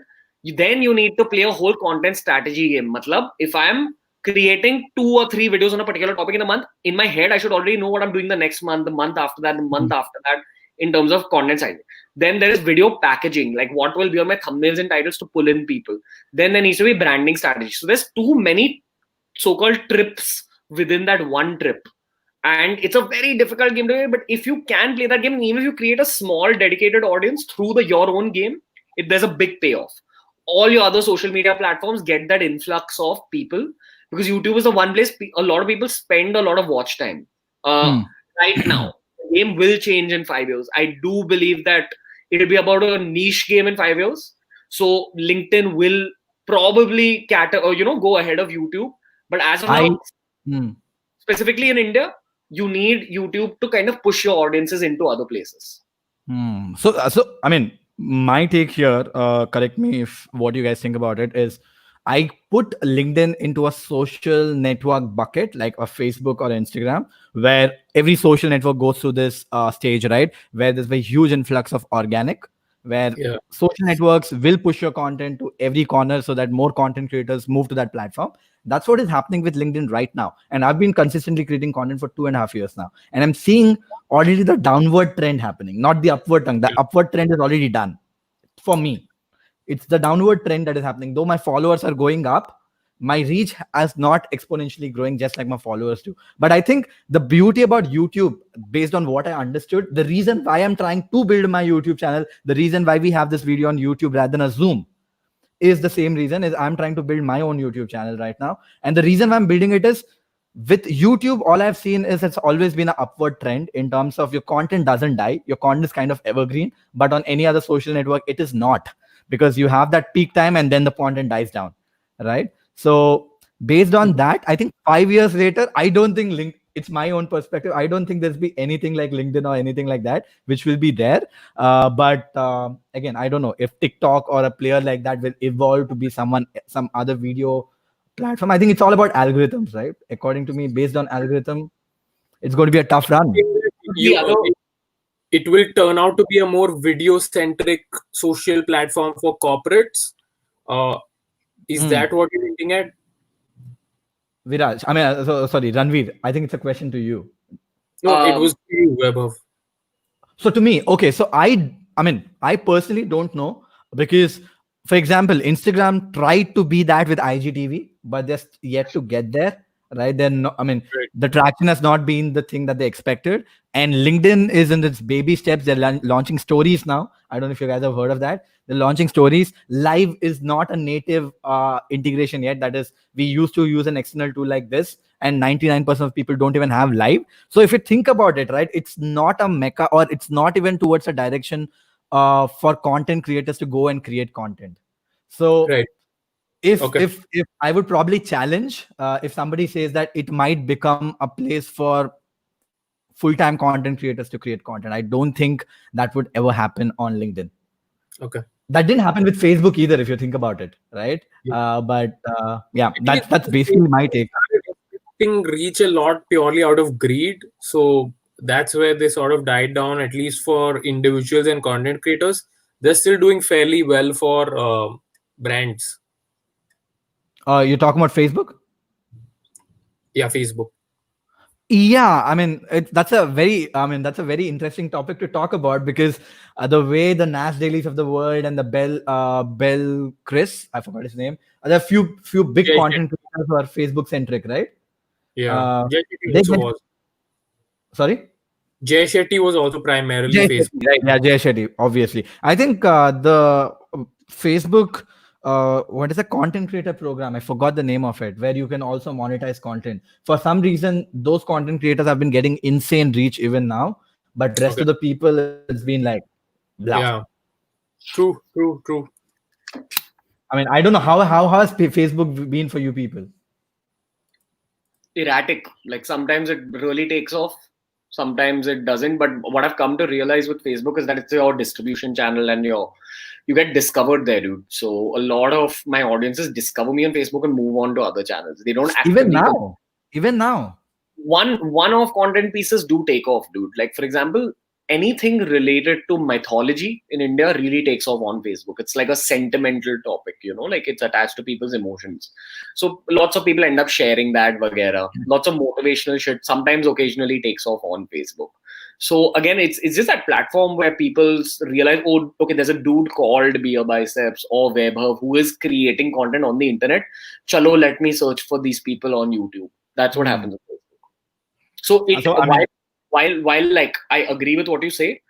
Then you need to play a whole content strategy game. Matlab, if I am creating 2 or 3 videos on a particular topic in a month, in my head, I should already know what I'm doing the next month, the month after that, the month after that, in terms of content side. Then there is video packaging, like what will be on my thumbnails and titles to pull in people. Then there needs to be branding strategy. So there's too many so-called trips within that one trip. And it's a very difficult game to play, but if you can play that game, even if you create a small dedicated audience through your own game, there's a big payoff. All your other social media platforms get that influx of people, because YouTube is the one place a lot of people spend a lot of watch time. Right now, the game will change in 5 years. I do believe that it'll be about a niche game in 5 years. So LinkedIn will probably go ahead of YouTube. But as of now, specifically in India, you need YouTube to kind of push your audiences into other places. So I mean, my take here, correct me if what you guys think about it, is I put LinkedIn into a social network bucket, like a Facebook or Instagram, where every social network goes through this stage, right? Where there's a huge influx of organic, where social networks will push your content to every corner so that more content creators move to that platform. That's what is happening with LinkedIn right now. And I've been consistently creating content for 2.5 years now. And I'm seeing already the downward trend happening, not the upward trend. The upward trend is already done for me. It's the downward trend that is happening. Though my followers are going up, my reach is not exponentially growing just like my followers do. But I think the beauty about YouTube, based on what I understood, the reason why I'm trying to build my YouTube channel, the reason why we have this video on YouTube rather than a Zoom, is the same reason. Is I'm trying to build my own YouTube channel right now. And the reason why I'm building it is, with YouTube, all I've seen is it's always been an upward trend in terms of your content doesn't die. Your content is kind of evergreen. But on any other social network, it is not, because you have that peak time and then the content dies down, right? So based on that, I think 5 years later, I don't think it's my own perspective, I don't think there's be anything like LinkedIn or anything like that which will be there. But again, I don't know if TikTok or a player like that will evolve to be some other video platform. I think it's all about algorithms, right? According to me, based on algorithm, it's going to be a tough run. It will turn out to be a more video-centric social platform for corporates. Is that what you're hinting at? Viraj, I mean, sorry, Ranveer, I think it's a question to you. No, it was to you, Vaibhav. So to me, okay, so I mean, I personally don't know, because, for example, Instagram tried to be that with IGTV, but they're yet to get there. right? They're not, I mean, Right. the traction has not been the thing that they expected. And LinkedIn is in its baby steps. They're launching stories now. I don't know if you guys have heard of that. They're launching stories. Live is not a native integration yet. That is, we used to use an external tool like this, and 99% of people don't even have live. So if you think about it, right, it's not a mecca, or it's not even towards a direction for content creators to go and create content. So Right. if Okay. if I would probably challenge, if somebody says that it might become a place for full-time content creators to create content, I don't think that would ever happen on LinkedIn. Okay. That didn't happen with Facebook either, if you think about it, right? Yeah. But yeah, At least that's basically my take. reach a lot purely out of greed. So that's where they sort of died down, at least for individuals and content creators. They're still doing fairly well for brands. You're talking about Facebook? Yeah, Facebook. Yeah, I mean, that's a very interesting topic to talk about, because the way the Nas dailies of the world and the Bell Chris, I forgot his name, there are few big Yeah, content creators who are Facebook centric, right? yeah. Uh, Jay Shetty they also get, was. sorry. Jay Shetty was also primarily Jay Facebook. Shetty, right? Yeah, Jay Shetty, obviously. I think the Facebook, what is a content creator program? I forgot the name of it, where you can also monetize content. For some reason, those content creators have been getting insane reach even now, but rest Okay. of the people, it's been like blah. Yeah. True. True. True. I mean, I don't know how has Facebook been for you people? Erratic. Like sometimes it really takes off, sometimes it doesn't. But what I've come to realize with Facebook is that it's your distribution channel, and you get discovered there, dude. So a lot of my audiences discover me on Facebook and move on to other channels. They don't Even actively now, even now. one-off content pieces do take off, dude. Like for example, anything related to mythology in India really takes off on Facebook. It's like a sentimental topic, like it's attached to people's emotions. So lots of people end up sharing that, vagera. Lots of motivational shit sometimes occasionally takes off on Facebook. So again, it's just that platform where people realize, oh, okay, there's a dude called BeerBiceps or Webhub who is creating content on the internet. Chalo, let me search for these people on YouTube. That's what happens. So So I mean, while like I agree with what you say,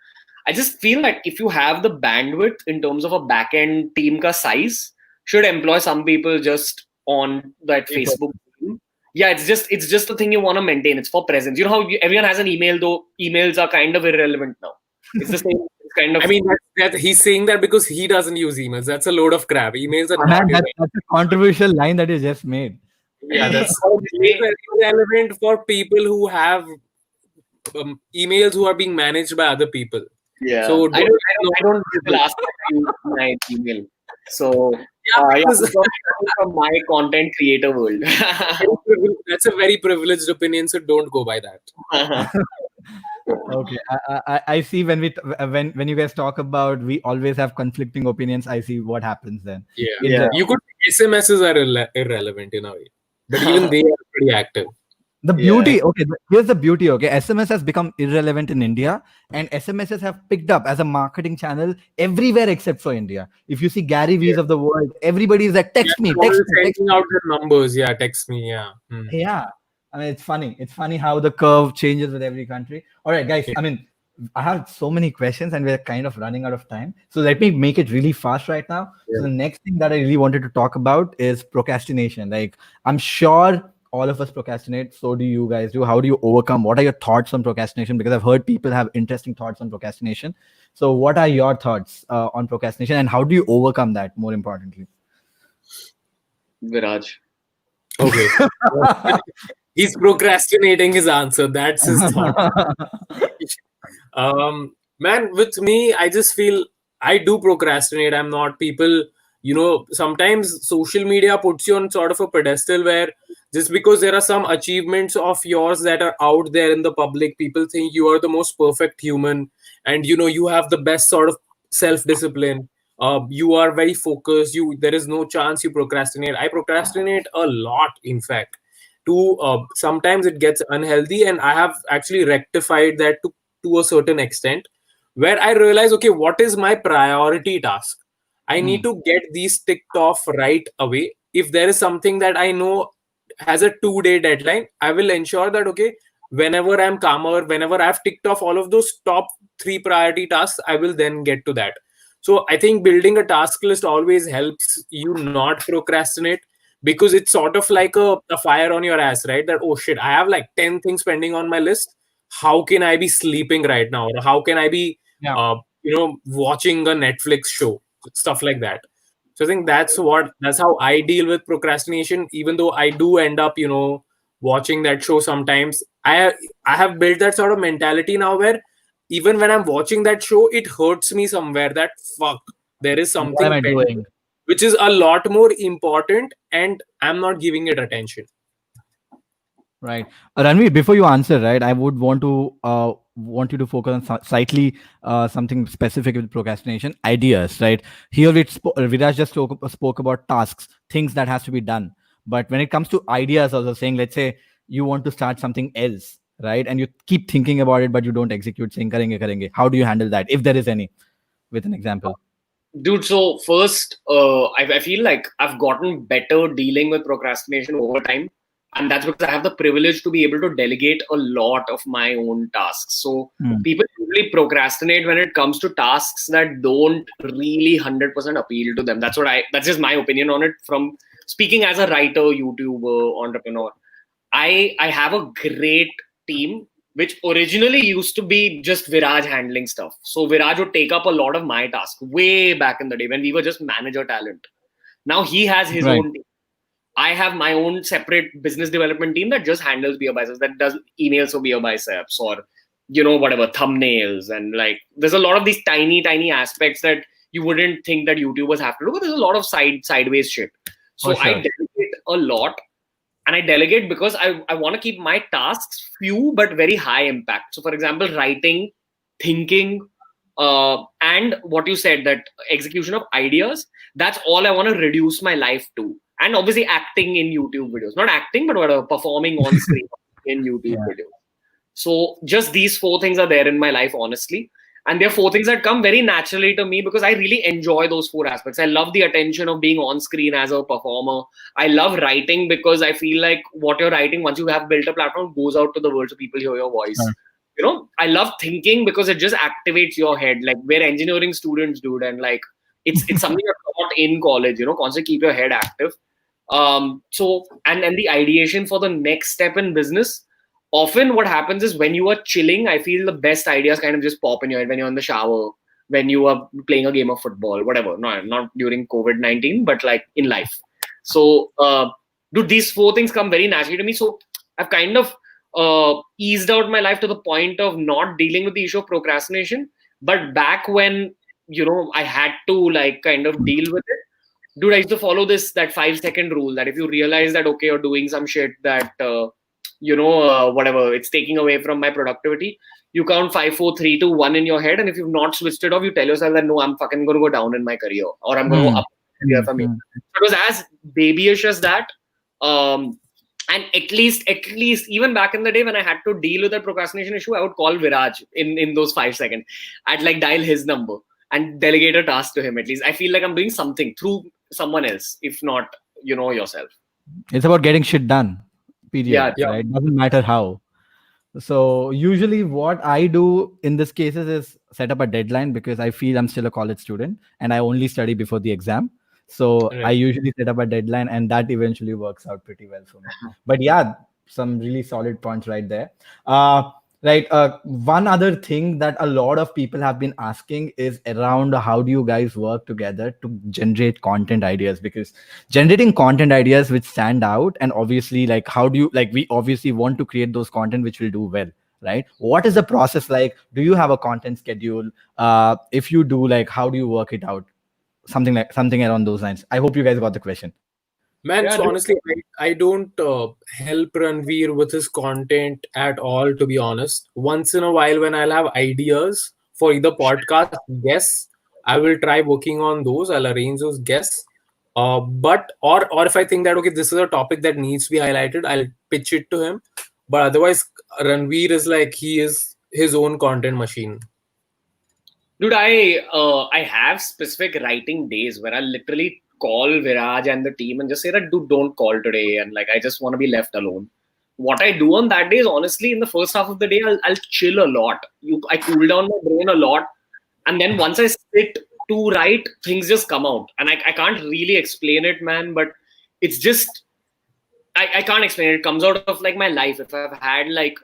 I just feel like if you have the bandwidth in terms of a back end team ka size, should employ some people just on that Facebook team. Yeah, it's just the thing you want to maintain. It's for presence. You know how everyone has an email, though emails are kind of irrelevant now. It's the same. It's kind of. I mean, that he's saying that because he doesn't use emails. That's a load of crap. Emails are man, not that's a controversial line that you just made. Yeah, that's relevant for people who have emails who are being managed by other people. Yeah, So I don't people ask me to use my email. So yeah, because it's from my content creator world. that's a very privileged opinion, so don't go by that. Okay, I see when when you guys talk about we always have conflicting opinions. I see what happens then. Yeah. You could SMSs are irrelevant in a way, but even they are pretty active. The beauty, okay, here's the beauty, okay. SMS has become irrelevant in India, and SMSs have picked up as a marketing channel everywhere except for India. If you see Gary V's of the world, everybody is like, text me, text me, text sending me. out their numbers. Yeah, text me. Yeah. Yeah. I mean, it's funny. It's funny how the curve changes with every country. All right, guys. I mean, I have so many questions and we're kind of running out of time. So let me make it really fast right now. So the next thing that I really wanted to talk about is procrastination. Like, I'm sure all of us procrastinate. So do you guys do? How do you overcome? What are your thoughts on procrastination? Because I've heard people have interesting thoughts on procrastination. So what are your thoughts on procrastination, and how do you overcome that, more importantly? Viraj. Okay. He's procrastinating his answer. That's his thought. Man, with me, I just feel I do procrastinate. I'm not people, sometimes social media puts you on sort of a pedestal where just because there are some achievements of yours that are out there in the public, people think you are the most perfect human, and you have the best sort of self-discipline. You are very focused. There is no chance you procrastinate. I procrastinate a lot, in fact. Sometimes it gets unhealthy, and I have actually rectified that to a certain extent, where I realize, okay, what is my priority task? I need to get these ticked off right away. If there is something that I know has a 2-day deadline, I will ensure that, okay, whenever I'm calmer, whenever I've ticked off all of those top 3 priority tasks, I will then get to that. So I think building a task list always helps you not procrastinate, because it's sort of like a fire on your ass, right? That, oh shit, I have like 10 things pending on my list. How can I be sleeping right now? Or how can I be, Yeah. watching a Netflix show? Stuff like that. So I think that's how I deal with procrastination. Even though I do end up, watching that show sometimes, I have built that sort of mentality now where even when I'm watching that show, it hurts me somewhere that fuck, there is What am something I pending, doing? which is a lot more important, and I'm not giving it attention. Right. Ranveer, before you answer, right, I would want you to focus on slightly something specific with procrastination, ideas, right? Here Viraj just spoke about tasks, things that has to be done. But when it comes to ideas, also saying, let's say you want to start something else, right? And you keep thinking about it, but you don't execute, saying karenge, karenge. How do you handle that? If there is any, with an example. Dude, so first, I feel like I've gotten better dealing with procrastination over time. And that's because I have the privilege to be able to delegate a lot of my own tasks. So Hmm. people usually procrastinate when it comes to tasks that don't really 100% appeal to them. That's just my opinion on it from speaking as a writer, YouTuber, entrepreneur. I have a great team, which originally used to be just Viraj handling stuff. So Viraj would take up a lot of my tasks way back in the day when we were just manager talent. Now he has his Right. own team. I have my own separate business development team that just handles BeerBiceps, that does emails for BeerBiceps or, whatever, thumbnails. And like, there's a lot of these tiny, tiny aspects that you wouldn't think that YouTubers have to do, but there's a lot of sideways shit. For So I sure. delegate a lot, and I delegate because I want to keep my tasks few but very high impact. So, for example, writing, thinking, and what you said, that execution of ideas, that's all I want to reduce my life to. And obviously, acting in YouTube videos, not acting, but whatever, performing on screen in YouTube Yeah. videos. So, just these 4 things are there in my life, honestly. And there are 4 things that come very naturally to me because I really enjoy those 4 aspects. I love the attention of being on screen as a performer. I love writing because I feel like what you're writing, once you have built a platform, goes out to the world so people hear your voice. Sure. I love thinking because it just activates your head, like we're engineering students, dude, and like it's something you're taught in college. Constantly keep your head active. So and the ideation for the next step in business. Often, what happens is when you are chilling, I feel the best ideas kind of just pop in your head when you're in the shower, when you are playing a game of football, whatever. No, not during COVID-19, but like in life. So, dude, these 4 things come very naturally to me. So I've kind of eased out my life to the point of not dealing with the issue of procrastination. But back when I had to like kind of deal with it, dude, I used to follow that 5-second rule that if you realize that okay, you're doing some shit that whatever, it's taking away from my productivity, you count 5, 4, 3, 2, 1 in your head, and if you've not switched it off, you tell yourself that no, I'm fucking gonna go down in my career, or I'm gonna go Hmm. up in my career Hmm. from here. Hmm. So it was as babyish as that. And at least even back in the day when I had to deal with that procrastination issue, I would call Viraj in those 5 seconds. I'd like dial his number and delegate a task to him. At least I feel like I'm doing something through someone else, if not yourself. It's about getting shit done. Yeah. Period. Yeah. Right. Doesn't matter how. So usually what I do in this cases is set up a deadline because I feel I'm still a college student and I only study before the exam. So I Right. usually set up a deadline and that eventually works out pretty well for me. But yeah, some really solid points right there. Right. One other thing that a lot of people have been asking is around how do you guys work together to generate content ideas? Because generating content ideas which stand out, and obviously, like, how do you, like, we obviously want to create those content which will do well, right? What is the process like? Do you have a content schedule? If you do, like, how do you work it out? Something around those lines. I hope you guys got the question. Man, Yeah, so dude. honestly, I don't help Ranveer with his content at all, to be honest. Once in a while, when I'll have ideas for either podcast guests, I will try working on those. I'll arrange those guests. But or if I think that okay, this is a topic that needs to be highlighted, I'll pitch it to him. But otherwise, Ranveer is like he is his own content machine. Dude, I have specific writing days where I literally call Viraj and the team and just say that, dude, don't call today. And like, I just want to be left alone. What I do on that day is honestly, in the first half of the day, I'll chill a lot. I cool down my brain a lot. And then once I sit to write, things just come out. And I can't really explain it, man, but it's just, I can't explain it. It comes out of like my life. If I've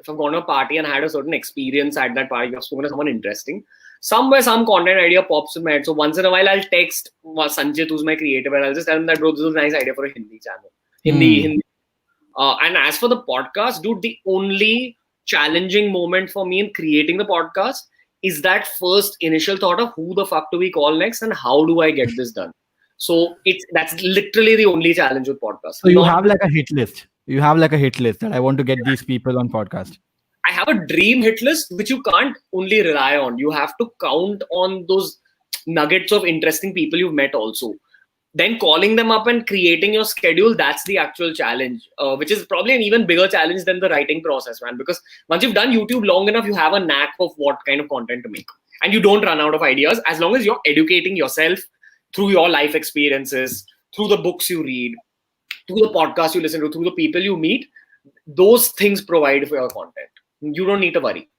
gone to a party and had a certain experience at that party, I've spoken to someone interesting, somewhere some content idea pops in my head. So once in a while, I'll text Sanjit, who's my creator, and I'll just tell him that, bro, this is a nice idea for a Hindi channel. Hindi. And as for the podcast, dude, the only challenging moment for me in creating the podcast is that first initial thought of who the fuck do we call next and how do I get this done? So that's literally the only challenge with podcasts. So you have like a hit list. You have like a hit list that I want to get these people on podcast. I have a dream hit list, which you can't only rely on. You have to count on those nuggets of interesting people you've met also. Then calling them up and creating your schedule, that's the actual challenge, which is probably an even bigger challenge than the writing process, man. Because once you've done YouTube long enough, you have a knack of what kind of content to make. And you don't run out of ideas as long as you're educating yourself through your life experiences, through the books you read, through the podcasts you listen to, through the people you meet. Those things provide for your content. You don't need to worry.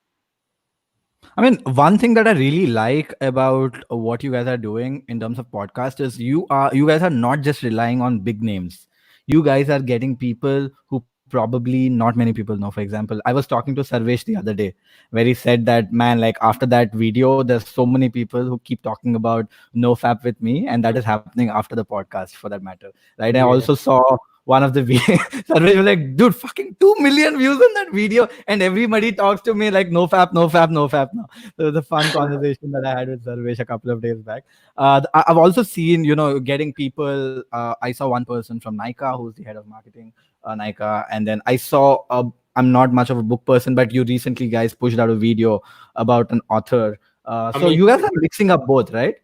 I mean, one thing that I really like about what you guys are doing in terms of podcast is you guys are not just relying on big names. You guys are getting people who probably not many people know. For example, I was talking to Sarvesh the other day where he said that, man, like after that video, there's so many people who keep talking about NoFap with me, and that is happening after the podcast for that matter. Right. I also saw one of the Sarvesh was like, dude, fucking 2 million views on that video, and everybody talks to me like NoFap now. So it was a fun conversation that I had with Sarvesh a couple of days back. I've also seen, getting people. I saw one person from Nykaa who's the head of marketing, Nykaa, and then I saw. I'm not much of a book person, but you recently guys pushed out a video about an author. So you guys are mixing up both, right?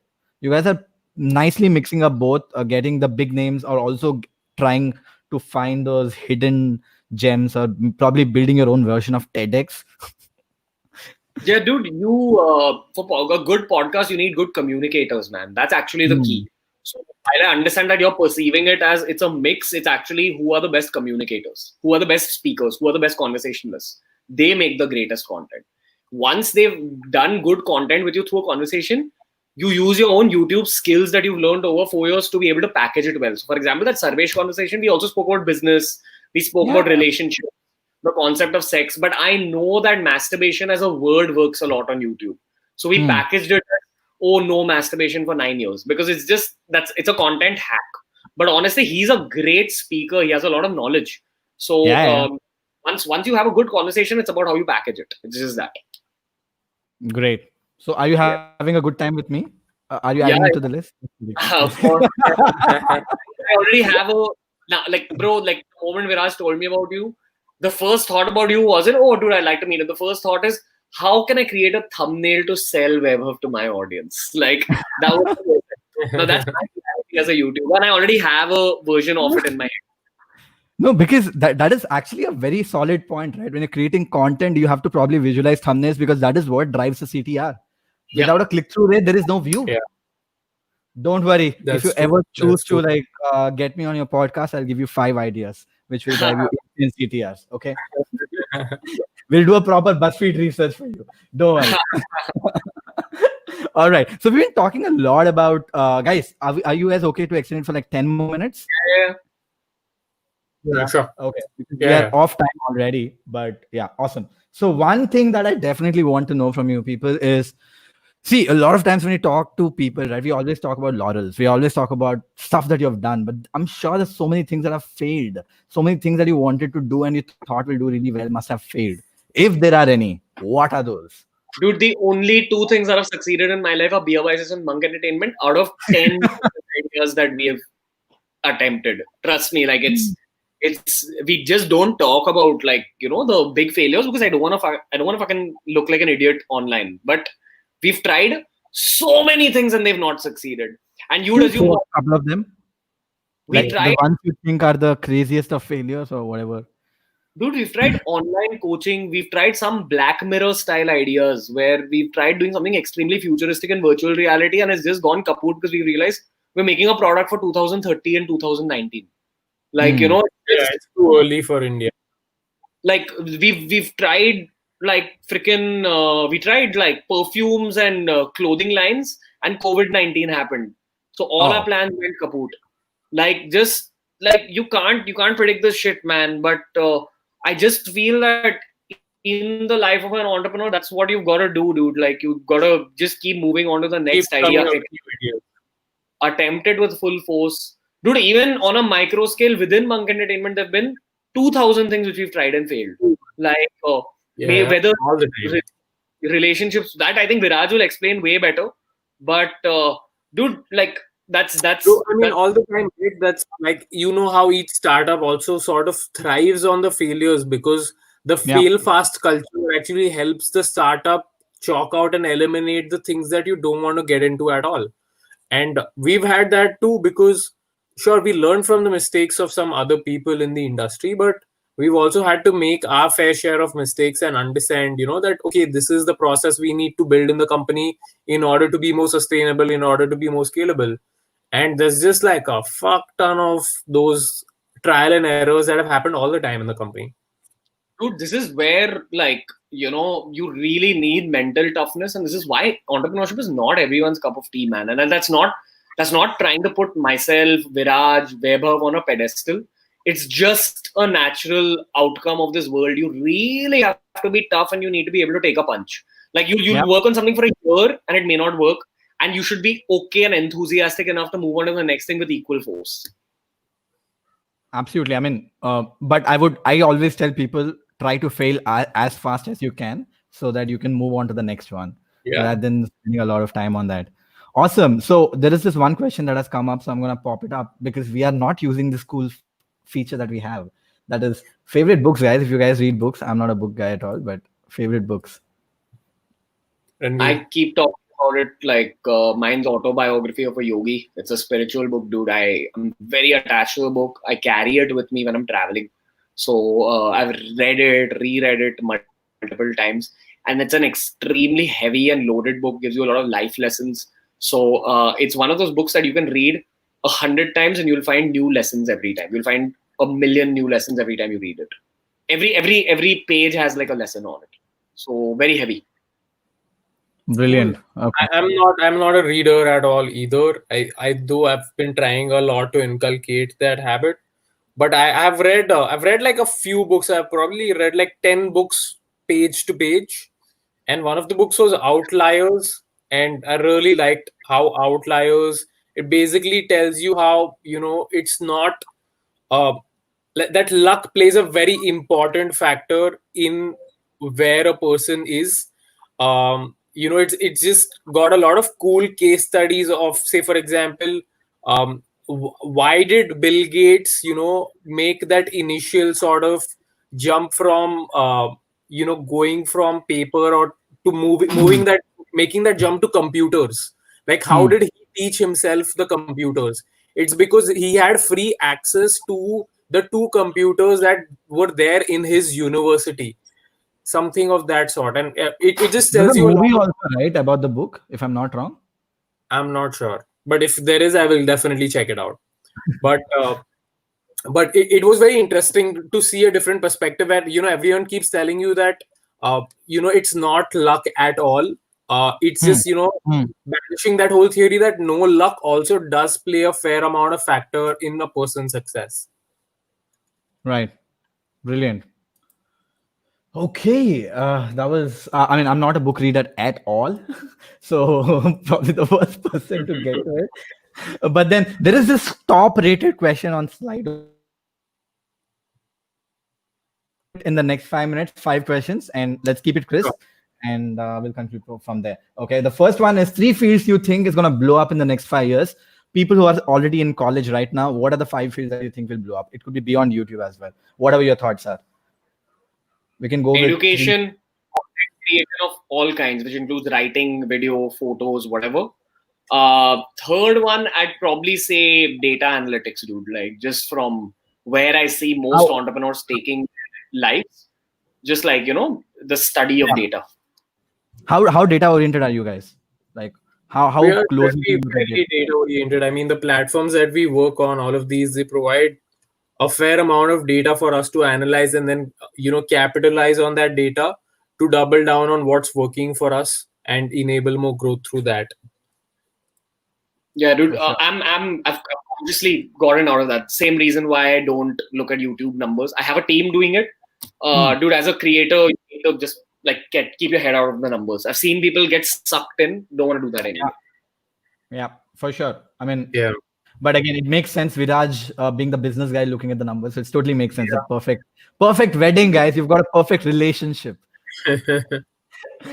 You guys are nicely mixing up both, getting the big names, or also trying to find those hidden gems, or probably building your own version of TEDx. Yeah, dude, for a good podcast, you need good communicators, man. That's actually the key. So while I understand that you're perceiving it as it's a mix, it's actually who are the best communicators, who are the best speakers, who are the best conversationalists. They make the greatest content. Once they've done good content with you through a conversation, you use your own YouTube skills that you've learned over 4 years to be able to package it well. So for example, that Sarvesh conversation, we also spoke about business. We spoke about relationships, the concept of sex. But I know that masturbation as a word works a lot on YouTube. So we packaged it as, oh, no masturbation for 9 years. Because it's a content hack. But honestly, he's a great speaker. He has a lot of knowledge. So once you have a good conversation, it's about how you package it. It's just that. Great. So are you having a good time with me? Are you adding it to the list? Of course. I already have the moment Viraj told me about you, the first thought about you wasn't, oh, dude, I'd like to meet him. The first thought is, how can I create a thumbnail to sell Webhub to my audience? Like, that was no, that's my reality as a YouTuber. And I already have a version of it in my head. No, because that is actually a very solid point, right? When you're creating content, you have to probably visualize thumbnails because that is what drives the CTR. Without a click-through rate, there is no view. Yeah. Don't worry. That's if you true. ever choose to get me on your podcast, I'll give you 5 ideas which will drive you in CTRs. Okay. We'll do a proper BuzzFeed research for you. Don't worry. All right. So we've been talking a lot about guys. Are you guys okay to extend it for like 10 more minutes? Yeah, sure. Okay. We are off time already, but yeah, awesome. So one thing that I definitely want to know from you people is, see, a lot of times when you talk to people, right, we always talk about laurels. We always talk about stuff that you've done, but I'm sure there's so many things that have failed. So many things that you wanted to do and you thought will do really well must have failed. If there are any, what are those? Dude, the only 2 things that have succeeded in my life are BeerBiceps and Monk Entertainment out of 10 ideas that we have attempted. Trust me, like it's we just don't talk about the big failures because I don't want to fucking look like an idiot online. But we've tried so many things and they've not succeeded. And you would assume a couple of them. We tried the ones you think are the craziest of failures or whatever. Dude, we've tried online coaching. We've tried some Black Mirror style ideas where we've tried doing something extremely futuristic in virtual reality, and it's just gone kaput because we realized we're making a product for 2030 and 2019. Like, you know, Yeah, it's too early for India. like we've tried like freaking we tried like perfumes and clothing lines, and COVID-19 happened. So all our plans went kaput. Like, just like you can't predict this shit, man. But I just feel that in the life of an entrepreneur, that's what you've got to do, dude. Like, you gotta just keep moving on to the next Keep idea, coming up with new ideas. attempt it with full force. Dude, even on a micro scale within Monk Entertainment, there have been 2,000 things which we've tried and failed. Like, Yeah, whether all the time. relationships, that I think Viraj will explain way better. But, dude, like, that's So, I mean, all the time, right? That's like, you know how each startup also sort of thrives on the failures, because the fail fast culture actually helps the startup chalk out and eliminate the things that you don't want to get into at all. And we've had that too, because sure, we learn from the mistakes of some other people in the industry, but we've also had to make our fair share of mistakes and understand, that okay, this is the process we need to build in the company in order to be more sustainable, in order to be more scalable. And there's just like a fuck ton of those trial and errors that have happened all the time in the company. dude, this is where, like, you know, you really need mental toughness, and this is why entrepreneurship is not everyone's cup of tea, man. And that's not trying to put myself, Viraj, Vaibhav on a pedestal. It's just a natural outcome of this world. You really have to be tough, and you need to be able to take a punch. Like, you'll work on something for a year and it may not work, and you should be okay and enthusiastic enough to move on to the next thing with equal force. Absolutely. I mean, but I always tell people, try to fail as fast as you can so that you can move on to the next one, rather than spending a lot of time on that. Awesome. So there is this one question that has come up, so I'm going to pop it up because we are not using this cool feature that we have. That is favorite books, guys. If you guys read books, I'm not a book guy at all, but favorite books. I keep talking about it, like mine's autobiography of a yogi. It's a spiritual book, dude. I'm very attached to the book. I carry it with me when I'm traveling. So I've read it, reread it multiple times, and it's an extremely heavy and loaded book. Gives you a lot of life lessons. So it's one of those books that you can read 100 times and you'll find new lessons every time. You'll find a million new lessons every time you read it. Every page has like a lesson on it. So very heavy. Brilliant. Okay. I'm not a reader at all either. I've been trying a lot to inculcate that habit, but I've read like a few books. I've probably read like 10 books page to page, and one of the books was Outliers, and I really liked how Outliers, it basically tells you how it's not that luck plays a very important factor in where a person is. It's just got a lot of cool case studies of, say, for example, why did Bill Gates make that initial sort of jump from going from paper or to moving that, making that jump to computers. Like, how did he teach himself the computers? It's because he had free access to the two computers that were there in his university, something of that sort. And it just tells There's a you a movie lot. also, right, about the book, if I'm not wrong. I'm not sure, but if there is, I will definitely check it out. But it was very interesting to see a different perspective where everyone keeps telling you that it's not luck at all. It's just banishing that whole theory that no, luck also does play a fair amount of factor in a person's success. Right. Brilliant. Okay, that was. I mean, I'm not a book reader at all, so probably the worst person to get to it. But then there is this top-rated question on Slido. In the next 5 minutes, 5 questions, and let's keep it crisp, and we'll conclude from there. Okay, the first one is 3 fields you think is going to blow up in the next 5 years. People who are already in college right now, what are the 5 fields that you think will blow up? It could be beyond YouTube as well. Whatever your thoughts are. We can go education, with content creation of all kinds, which includes writing, video, photos, whatever. Third one, I'd probably say data analytics, dude. Like, just from where I see most entrepreneurs taking lives, just like, the study of data. How data oriented are you guys? Like, How We are closely do very, you look at it? very data oriented. I mean, the platforms that we work on, all of these, they provide a fair amount of data for us to analyze and then capitalize on that data to double down on what's working for us and enable more growth through that. Yeah, dude. For sure. I've obviously gotten out of that. Same reason why I don't look at YouTube numbers. I have a team doing it. Dude, as a creator, you need to just like keep your head out of the numbers. I've seen people get sucked in. Don't want to do that anymore. Yeah, for sure. I mean, Yeah. but again, it makes sense. Viraj being the business guy looking at the numbers, so it totally makes sense. A perfect wedding, guys. You've got a perfect relationship.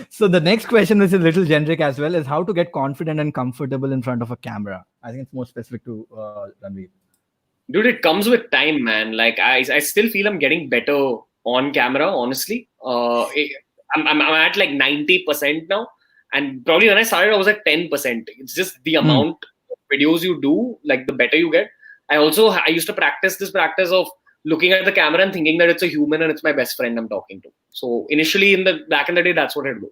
So the next question, which is a little generic as well, is how to get confident and comfortable in front of a camera. I think it's more specific to Ranveer. Dude, it comes with time, man. Like I still feel I'm getting better on camera. Honestly, I'm at like 90% now, and probably when I started, I was at 10%. It's just the amount of videos you do, like the better you get. I used to practice this practice of looking at the camera and thinking that it's a human and it's my best friend I'm talking to. So initially, back in the day, that's what I do.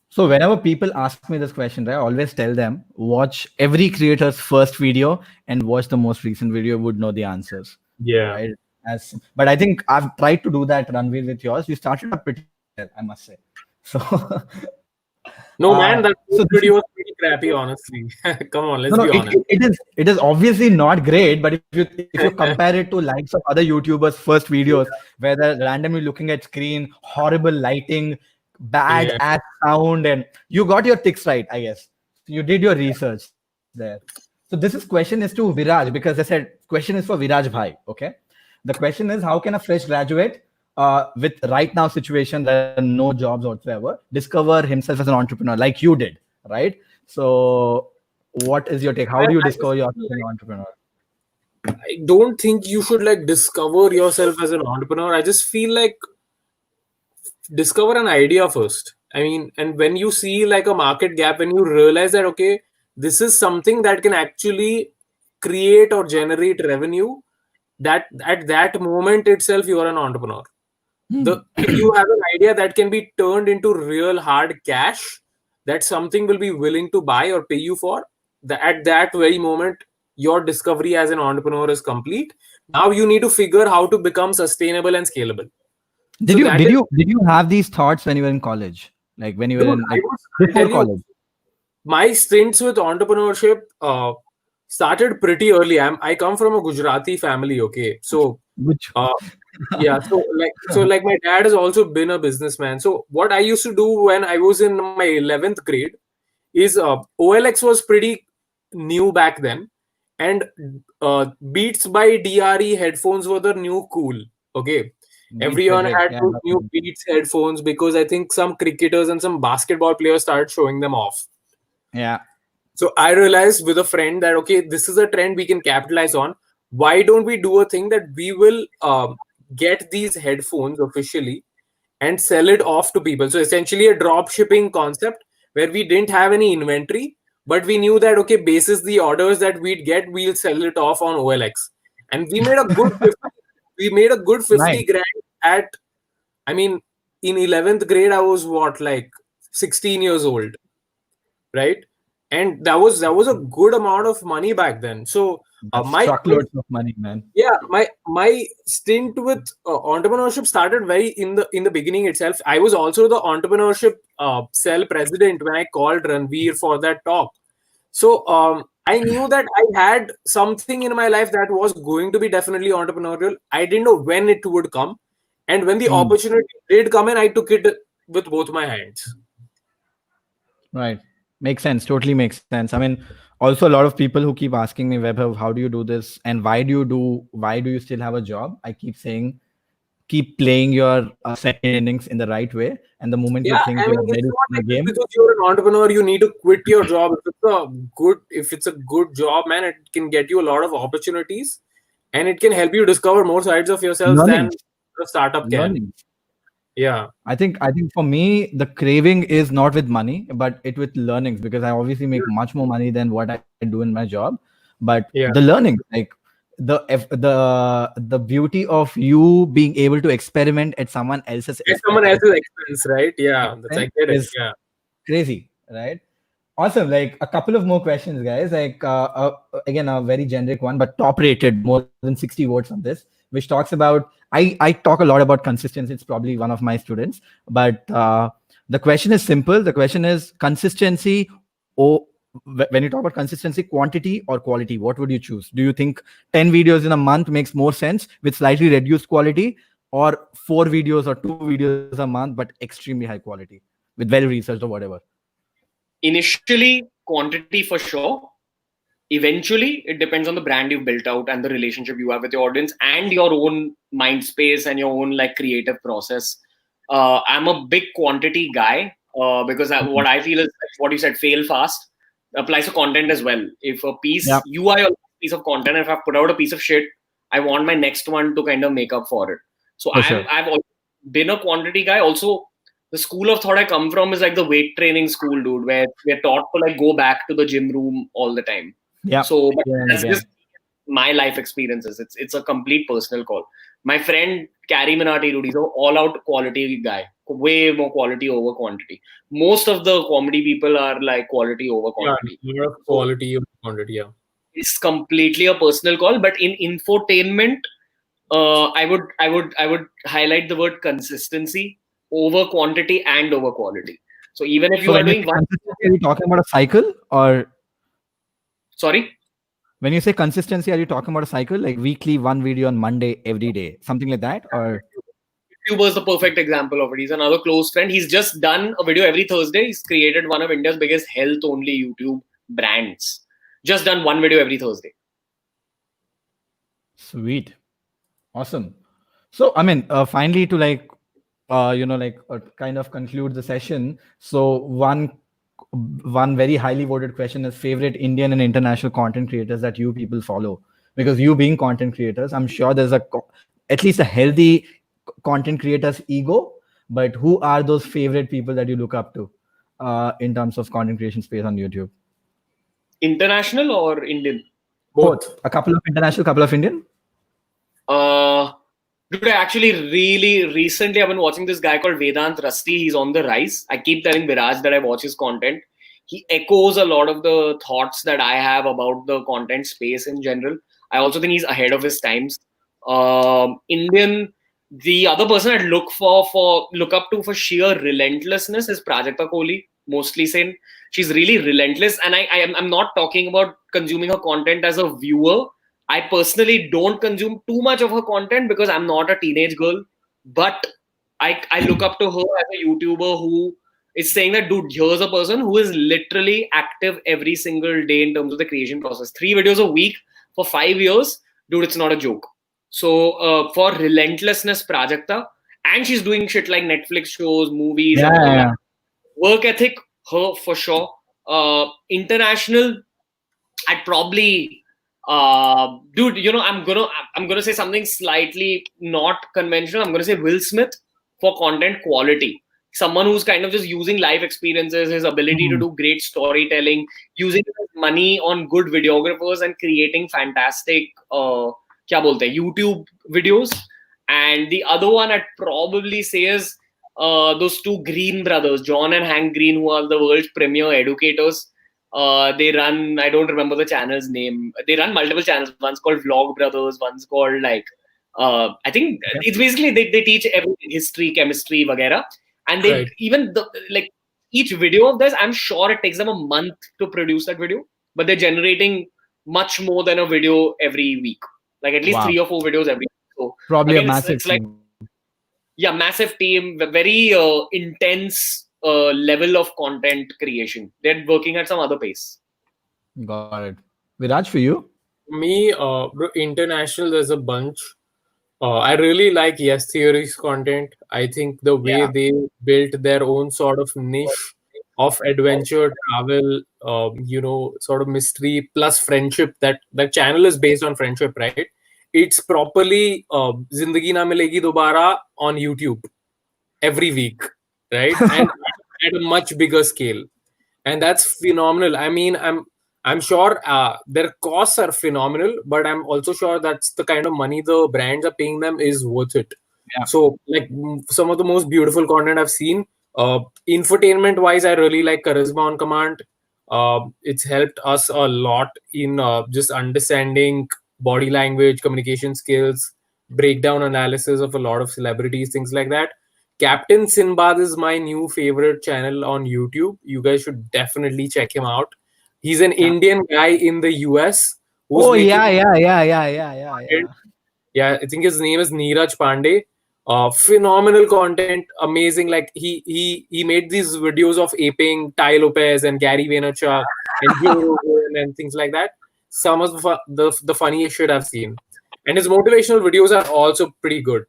So whenever people ask me this question, right, I always tell them watch every creator's first video and watch the most recent video. You would know the answers. Yeah. Right? But I think I've tried to do that, Ranveer, with yours. You started up pretty well, I must say. So No, man, that so this video was pretty crappy, honestly. Come on, let's be honest. it is obviously not great, but if you compare it to likes of other YouTubers' first videos, where they're randomly looking at screen, horrible lighting, bad Yeah. ass sound, and you got your ticks right, I guess. You did your research there. So this question is to Viraj, because I said question is for Viraj Bhai. Okay. The question is, how can a fresh graduate with right now situation, there are no jobs whatsoever, discover himself as an entrepreneur like you did, right? So what is your take? How do you I discover just yourself feel as an like entrepreneur? I don't think you should like discover yourself as an entrepreneur. I just feel like discover an idea first. I mean, and when you see like a market gap, when you realize that okay, this is something that can actually create or generate revenue, that at that moment itself you are an entrepreneur. If you have an idea that can be turned into real hard cash, that something will be willing to buy or pay you for, at that very moment your discovery as an entrepreneur is complete. Now you need to figure how to become sustainable and scalable. Did So you that did is, you did you have these thoughts when you were in college, like when you were dude, in I like was, I'll before tell you, college? my stints with entrepreneurship started pretty early. I come from a Gujarati family, okay? So Which uh, yeah, so like my dad has also been a businessman. So what I used to do when I was in my 11th grade is OLX was pretty new back then, and Beats by DRE headphones were the new cool. Okay, Beats by everyone Drake? had Yeah, I those got new it. Beats headphones because I think some cricketers and some basketball players started showing them off. Yeah. So I realized with a friend that okay, this is a trend we can capitalize on. Why don't we do a thing that we will get these headphones officially and sell it off to people? So essentially, a drop shipping concept where we didn't have any inventory, but we knew that okay, basis the orders that we'd get, we'll sell it off on OLX, and we made a good 50, we made a good 50 Nice. grand at. I mean, in 11th grade, I was what like 16 years old, right? And that was a good amount of money back then. So That's my truckloads of money, man. yeah, my stint with entrepreneurship started very in the beginning itself. I was also the entrepreneurship cell president when I called Ranveer for that talk. So I knew that I had something in my life that was going to be definitely entrepreneurial. I didn't know when it would come, and when the Hmm. opportunity did come in, I took it with both my hands. Right. Makes sense. Totally makes sense. I mean, also a lot of people who keep asking me, Webber, how do you do this? And why do you still have a job? I keep saying, keep playing your second innings in the right way. And the moment you Yeah, think I you're mean, ready it's to not play like the just game, because you're an entrepreneur, you need to quit your job. If it's a good job, man, it can get you a lot of opportunities, and it can help you discover more sides of yourselves than learning, a startup can. learning. Yeah, I think for me, the craving is not with money, but it with learnings, because I obviously make much more money than what I do in my job. But the yeah. learning, like the beauty of you being able to experiment at someone else's At someone else's expense, right? Yeah, that's I expense get it. is Yeah, crazy, right? Awesome. Like a couple of more questions, guys. Like again, a very generic one, but top rated, more than 60 votes on this, which talks about. I talk a lot about consistency. It's probably one of my students, but the question is simple. The question is consistency. Or when you talk about consistency, quantity or quality, what would you choose? Do you think 10 videos in a month makes more sense with slightly reduced quality, or 4 videos or 2 videos a month but extremely high quality with well researched or whatever? Initially, quantity for sure. Eventually, it depends on the brand you've built out and the relationship you have with your audience and your own mind space and your own like creative process. I'm a big quantity guy because what I feel is what you said, fail fast, applies to content as well. If a piece, Yeah. you are your piece of content, and if I put out a piece of shit, I want my next one to kind of make up for it. So For sure. I've always been a quantity guy. Also, the school of thought I come from is like the weight training school, dude, where we're taught to like go back to the gym room all the time. Yeah. So Yeah, that's again. just my life experiences. It's a complete personal call. My friend Carrie Minati, dude, he's an all-out quality guy. Way more quality over quantity. Most of the comedy people are like quality over Yeah, quantity. more of So quality of content. Yeah. it's completely a personal call. But in infotainment, I would highlight the word consistency over quantity and over quality. So even if So you are when you doing say one, consistency, are you talking about a cycle, or sorry. when you say consistency, are you talking about a cycle like weekly, one video on Monday, every day, something like that, or? YouTuber is the perfect example of it. He's another close friend. He's just done a video every Thursday. He's created one of India's biggest health only YouTube brands. Just done one video every Thursday. Sweet, awesome. So I mean, finally to like, kind of conclude the session. So one very highly voted question is favorite Indian and international content creators that you people follow. Because you being content creators, I'm sure there's at least a healthy content creator's ego. But who are those favorite people that you look up to in terms of content creation space on YouTube? International or Indian? Both. A couple of international, couple of Indian. Dude, I actually really recently I've been watching this guy called Vedant Rusty. He's on the rise. I keep telling Viraj that I watch his content. He echoes a lot of the thoughts that I have about the content space in general. I also think he's ahead of his times. Indian, the other person I'd look up to for sheer relentlessness is Prajakta Kohli, mostly saying she's really relentless. And I'm not talking about consuming her content as a viewer. I personally don't consume too much of her content because I'm not a teenage girl. But I look up to her as a YouTuber who is saying that, dude, here's a person who is literally active every single day in terms of the creation process. 3 videos a week for 5 years, dude, it's not a joke. So for relentlessness, Prajakta, and she's doing shit like Netflix shows, movies, and all that. Work ethic, her for sure. International, I'd probably, dude, I'm gonna say something slightly not conventional. I'm gonna say Will Smith for content quality. Someone who's kind of just using life experiences, his ability to do great storytelling, using his money on good videographers and creating fantastic, kya bolte hain, YouTube videos. And the other one I'd probably say is those two Green brothers, John and Hank Green, who are the world's premier educators. They run, I don't remember the channel's name. They run multiple channels. One's called Vlog Brothers, one's called like, I think it's basically they teach everything, history, chemistry, vagera. And they Right. even like each video of this, I'm sure it takes them a month to produce that video, but they're generating much more than a video every week, like at least Wow. 3 or 4 videos every week. So Probably again, a massive it's like, team. yeah, massive team, very intense level of content creation. They're working at some other pace. Got it. Viraj, for you? Me, bro, international, there's a bunch. I really like Yes Theory's content. I think the way Yeah. they built their own sort of niche of adventure, travel, sort of mystery plus friendship. That channel is based on friendship, right? It's properly Zindagi Na Milegi Dobara on YouTube every week, right? And at a much bigger scale, and that's phenomenal. I mean, I'm sure their costs are phenomenal, but I'm also sure that's the kind of money the brands are paying them is worth it. Yeah. So, like some of the most beautiful content I've seen, infotainment wise, I really like Charisma on Command. It's helped us a lot in just understanding body language, communication skills, breakdown analysis of a lot of celebrities, things like that. Captain Sinbad is my new favorite channel on YouTube. You guys should definitely check him out. He's an Indian guy in the US who's Oh making yeah. yeah, I think his name is Neeraj Pandey. Phenomenal content, amazing. Like he made these videos of aping Ty Lopez and Gary Vaynerchuk and Joe Rogan and things like that. Some of the funniest shit I've seen, and his motivational videos are also pretty good.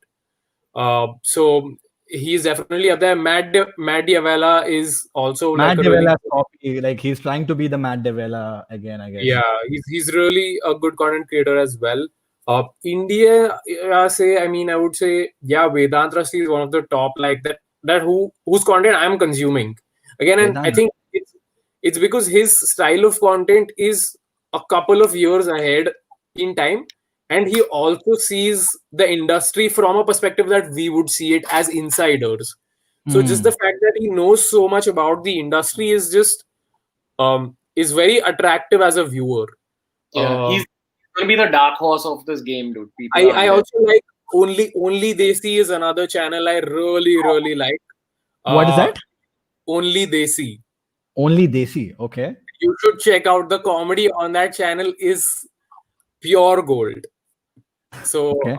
So he's definitely up there. Matt Diavella is also like Matt a really Devella copy, like he's trying to be the Matt Devella again, I guess. yeah, he's really a good content creator as well. India, say I mean I would say yeah, Vedant Rasti is one of the top like that whose content I'm consuming again, and I Vedant. think it's because his style of content is a couple of years ahead in time, and he also sees the industry from a perspective that we would see it as insiders. So just the fact that he knows so much about the industry is very attractive as a viewer. Yeah, Uh, he's gonna be the dark horse of this game, dude. People I are also like Only Desi is another channel I really like. What is Uh, that? Only Desi. Only Desi. Okay. You should check out the comedy on that channel is pure gold. So Okay.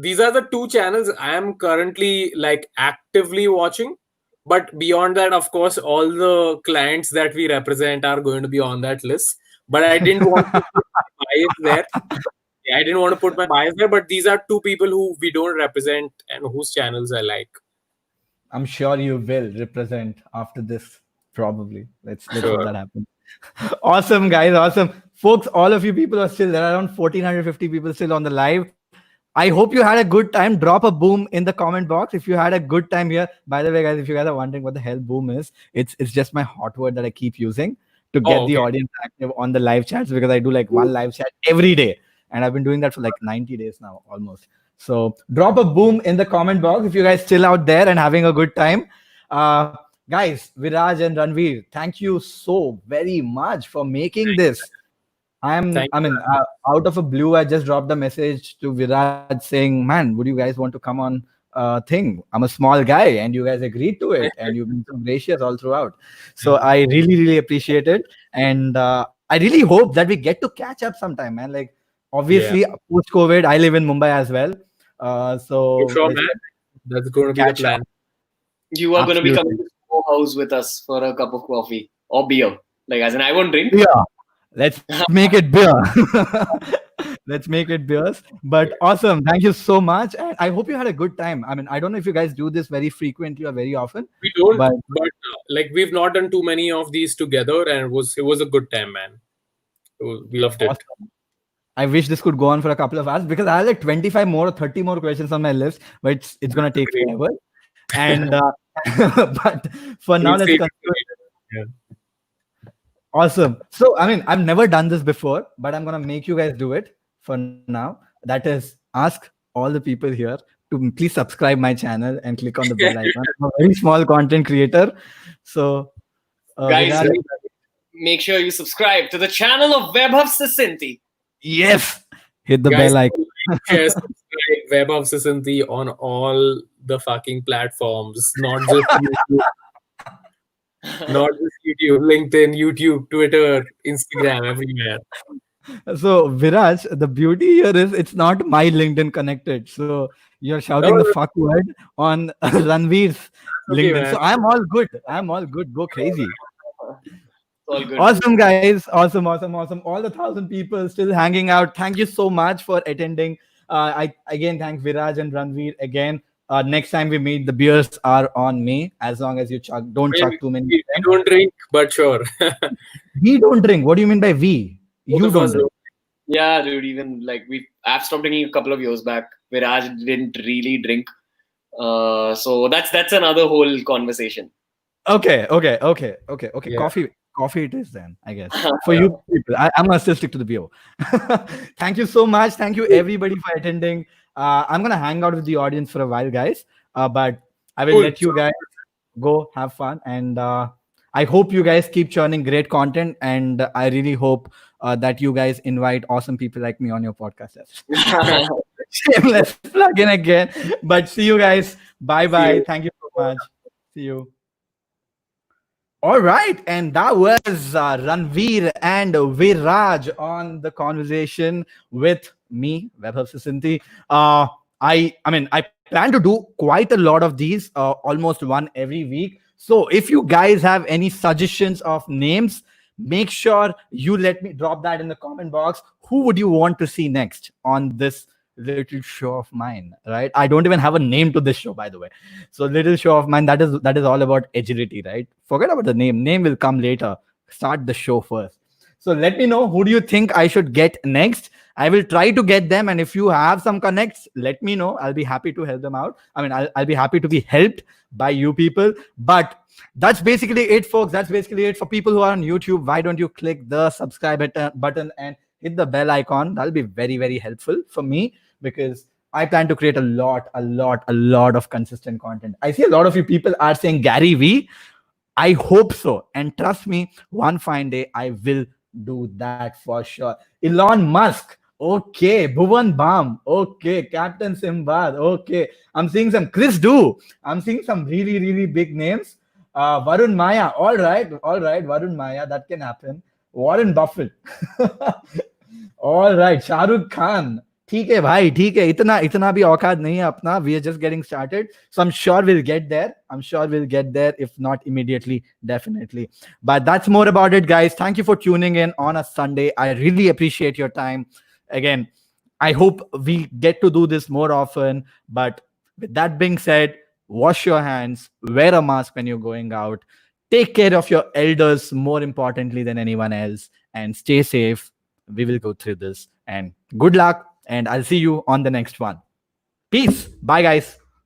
these are the two channels I am currently like actively watching. But beyond that, of course, all the clients that we represent are going to be on that list. But I didn't want to put my bias there. Yeah, I didn't want to put my bias there. But these are two people who we don't represent and whose channels I like. I'm sure you will represent after this. Probably. Let's hope Sure. that happens. Awesome, guys. Awesome. Folks, all of you people are still there. Around 1,450 people still on the live. I hope you had a good time. Drop a boom in the comment box if you had a good time here. By the way, guys, if you guys are wondering what the hell boom is, it's just my hot word that I keep using to Oh, get the okay. audience active on the live chats, because I do like one live chat every day. And I've been doing that for like 90 days now, almost. So drop a boom in the comment box if you guys still out there and having a good time. Uh, Guys, Viraj and Ranveer, thank you so very much for making this. Thank I you. mean, out of a blue, I just dropped a message to Viraj saying, "Man, would you guys want to come on thing? I'm a small guy, and you guys agreed to it, and you've been so gracious all throughout. So I really appreciate it, and I really hope that we get to catch up sometime, man. Like, Yeah. obviously, post COVID, I live in Mumbai as well, You so sure, let's man? That's going to be the catch up. plan. you are gonna be coming Absolutely, to the house with us for a cup of coffee or beer. Like, as in, I won't drink. yeah. Let's make it beer. Let's make it beers. But awesome. Thank you so much. And I hope you had a good time. I mean, I don't know if you guys do this very frequently or very often, We don't, but but like we've not done too many of these together, and it was a good time, man. We loved it. awesome. I wish this could go on for a couple of hours, because I have like 25 more or 30 more questions on my list, but it's gonna take Great. forever. And but for now, We'll let's save it conclude. for later. Awesome. So, I mean, I've never done this before, but I'm going to make you guys do it for now. That is, ask all the people here to please subscribe my channel and click on the bell Yeah. icon. I'm a very small content creator. So, Guys, Viraj, make sure you subscribe to the channel of Webhub Sisinti. yes, hit the Guys, bell icon. share, subscribe, Web of Sisanthi on all the fucking platforms, not just YouTube, not just YouTube, LinkedIn, YouTube, Twitter, Instagram, everywhere. So, Viraj, the beauty here is it's not my LinkedIn connected. So, you're shouting No, the no, fuck word on Ranveer's okay, LinkedIn. man. So, I'm all good. I'm all good. Go crazy. It's all good. Awesome, guys. Awesome. All the 1,000 people still hanging out. Thank you so much for attending. I again thank Viraj and Ranveer again. Next time we meet, the beers are on me, as long as you don't I mean, chug too many we of them. don't drink, but sure. We don't drink. What do you mean by we? Both You of don't us drink. don't. Yeah, dude. Even like I've stopped drinking a couple of years back. Viraj didn't really drink. So that's another whole conversation. Okay. Yeah. Coffee it is then, I guess. For you people, I'm gonna still stick to the beer. Thank you so much. Thank you everybody for attending. I'm gonna hang out with the audience for a while, guys. But I will Cool. let you guys go have fun, and I hope you guys keep churning great content, and I really hope that you guys invite awesome people like me on your podcast. Shameless plug in again. But see you guys. Bye See bye. you. Thank you so much. See you. All right, and that was Ranveer and Viraj on the conversation with me, Webhub Sinti. I plan to do quite a lot of these, almost one every week. So if you guys have any suggestions of names, make sure you let me drop that in the comment box. Who would you want to see next on this little show of mine? Right? I don't even have a name to this show, by the way. So little show of mine, that is all about agility, right? Forget about the name. Name will come later. Start the show first. So let me know, who do you think I should get next. I will try to get them, and if you have some connects, let me know. I'll be happy to help them out. I'll be happy to be helped by you people. But that's basically it, folks. That's basically it. For people who are on YouTube, why don't you click the subscribe button and hit the bell icon? That'll be very, very helpful for me, because I plan to create a lot of consistent content. I see a lot of you people are saying Gary V. I hope so. And trust me, one fine day I will do that for sure. Elon Musk. Okay. Bhuvan Bam. Okay. Captain Simbad. Okay. I'm seeing some Chris Do. I'm seeing some really, really big names. Varun Maya. All right. All right. Varun Maya. That can happen. Warren Buffett. All right. Shahrukh Khan. ठीक है भाई, ठीक है. इतना भी औकात नहीं है अपना. We are just getting started. So I'm sure we'll get there. If not immediately, definitely. But that's more about it, guys. Thank you for tuning in on a Sunday. I really appreciate your time. Again, I hope we get to do this more often. But with that being said, wash your hands, wear a mask when you're going out, take care of your elders more importantly than anyone else, and stay safe. We will go through this. And good luck. And I'll see you on the next one. Peace. Bye, guys.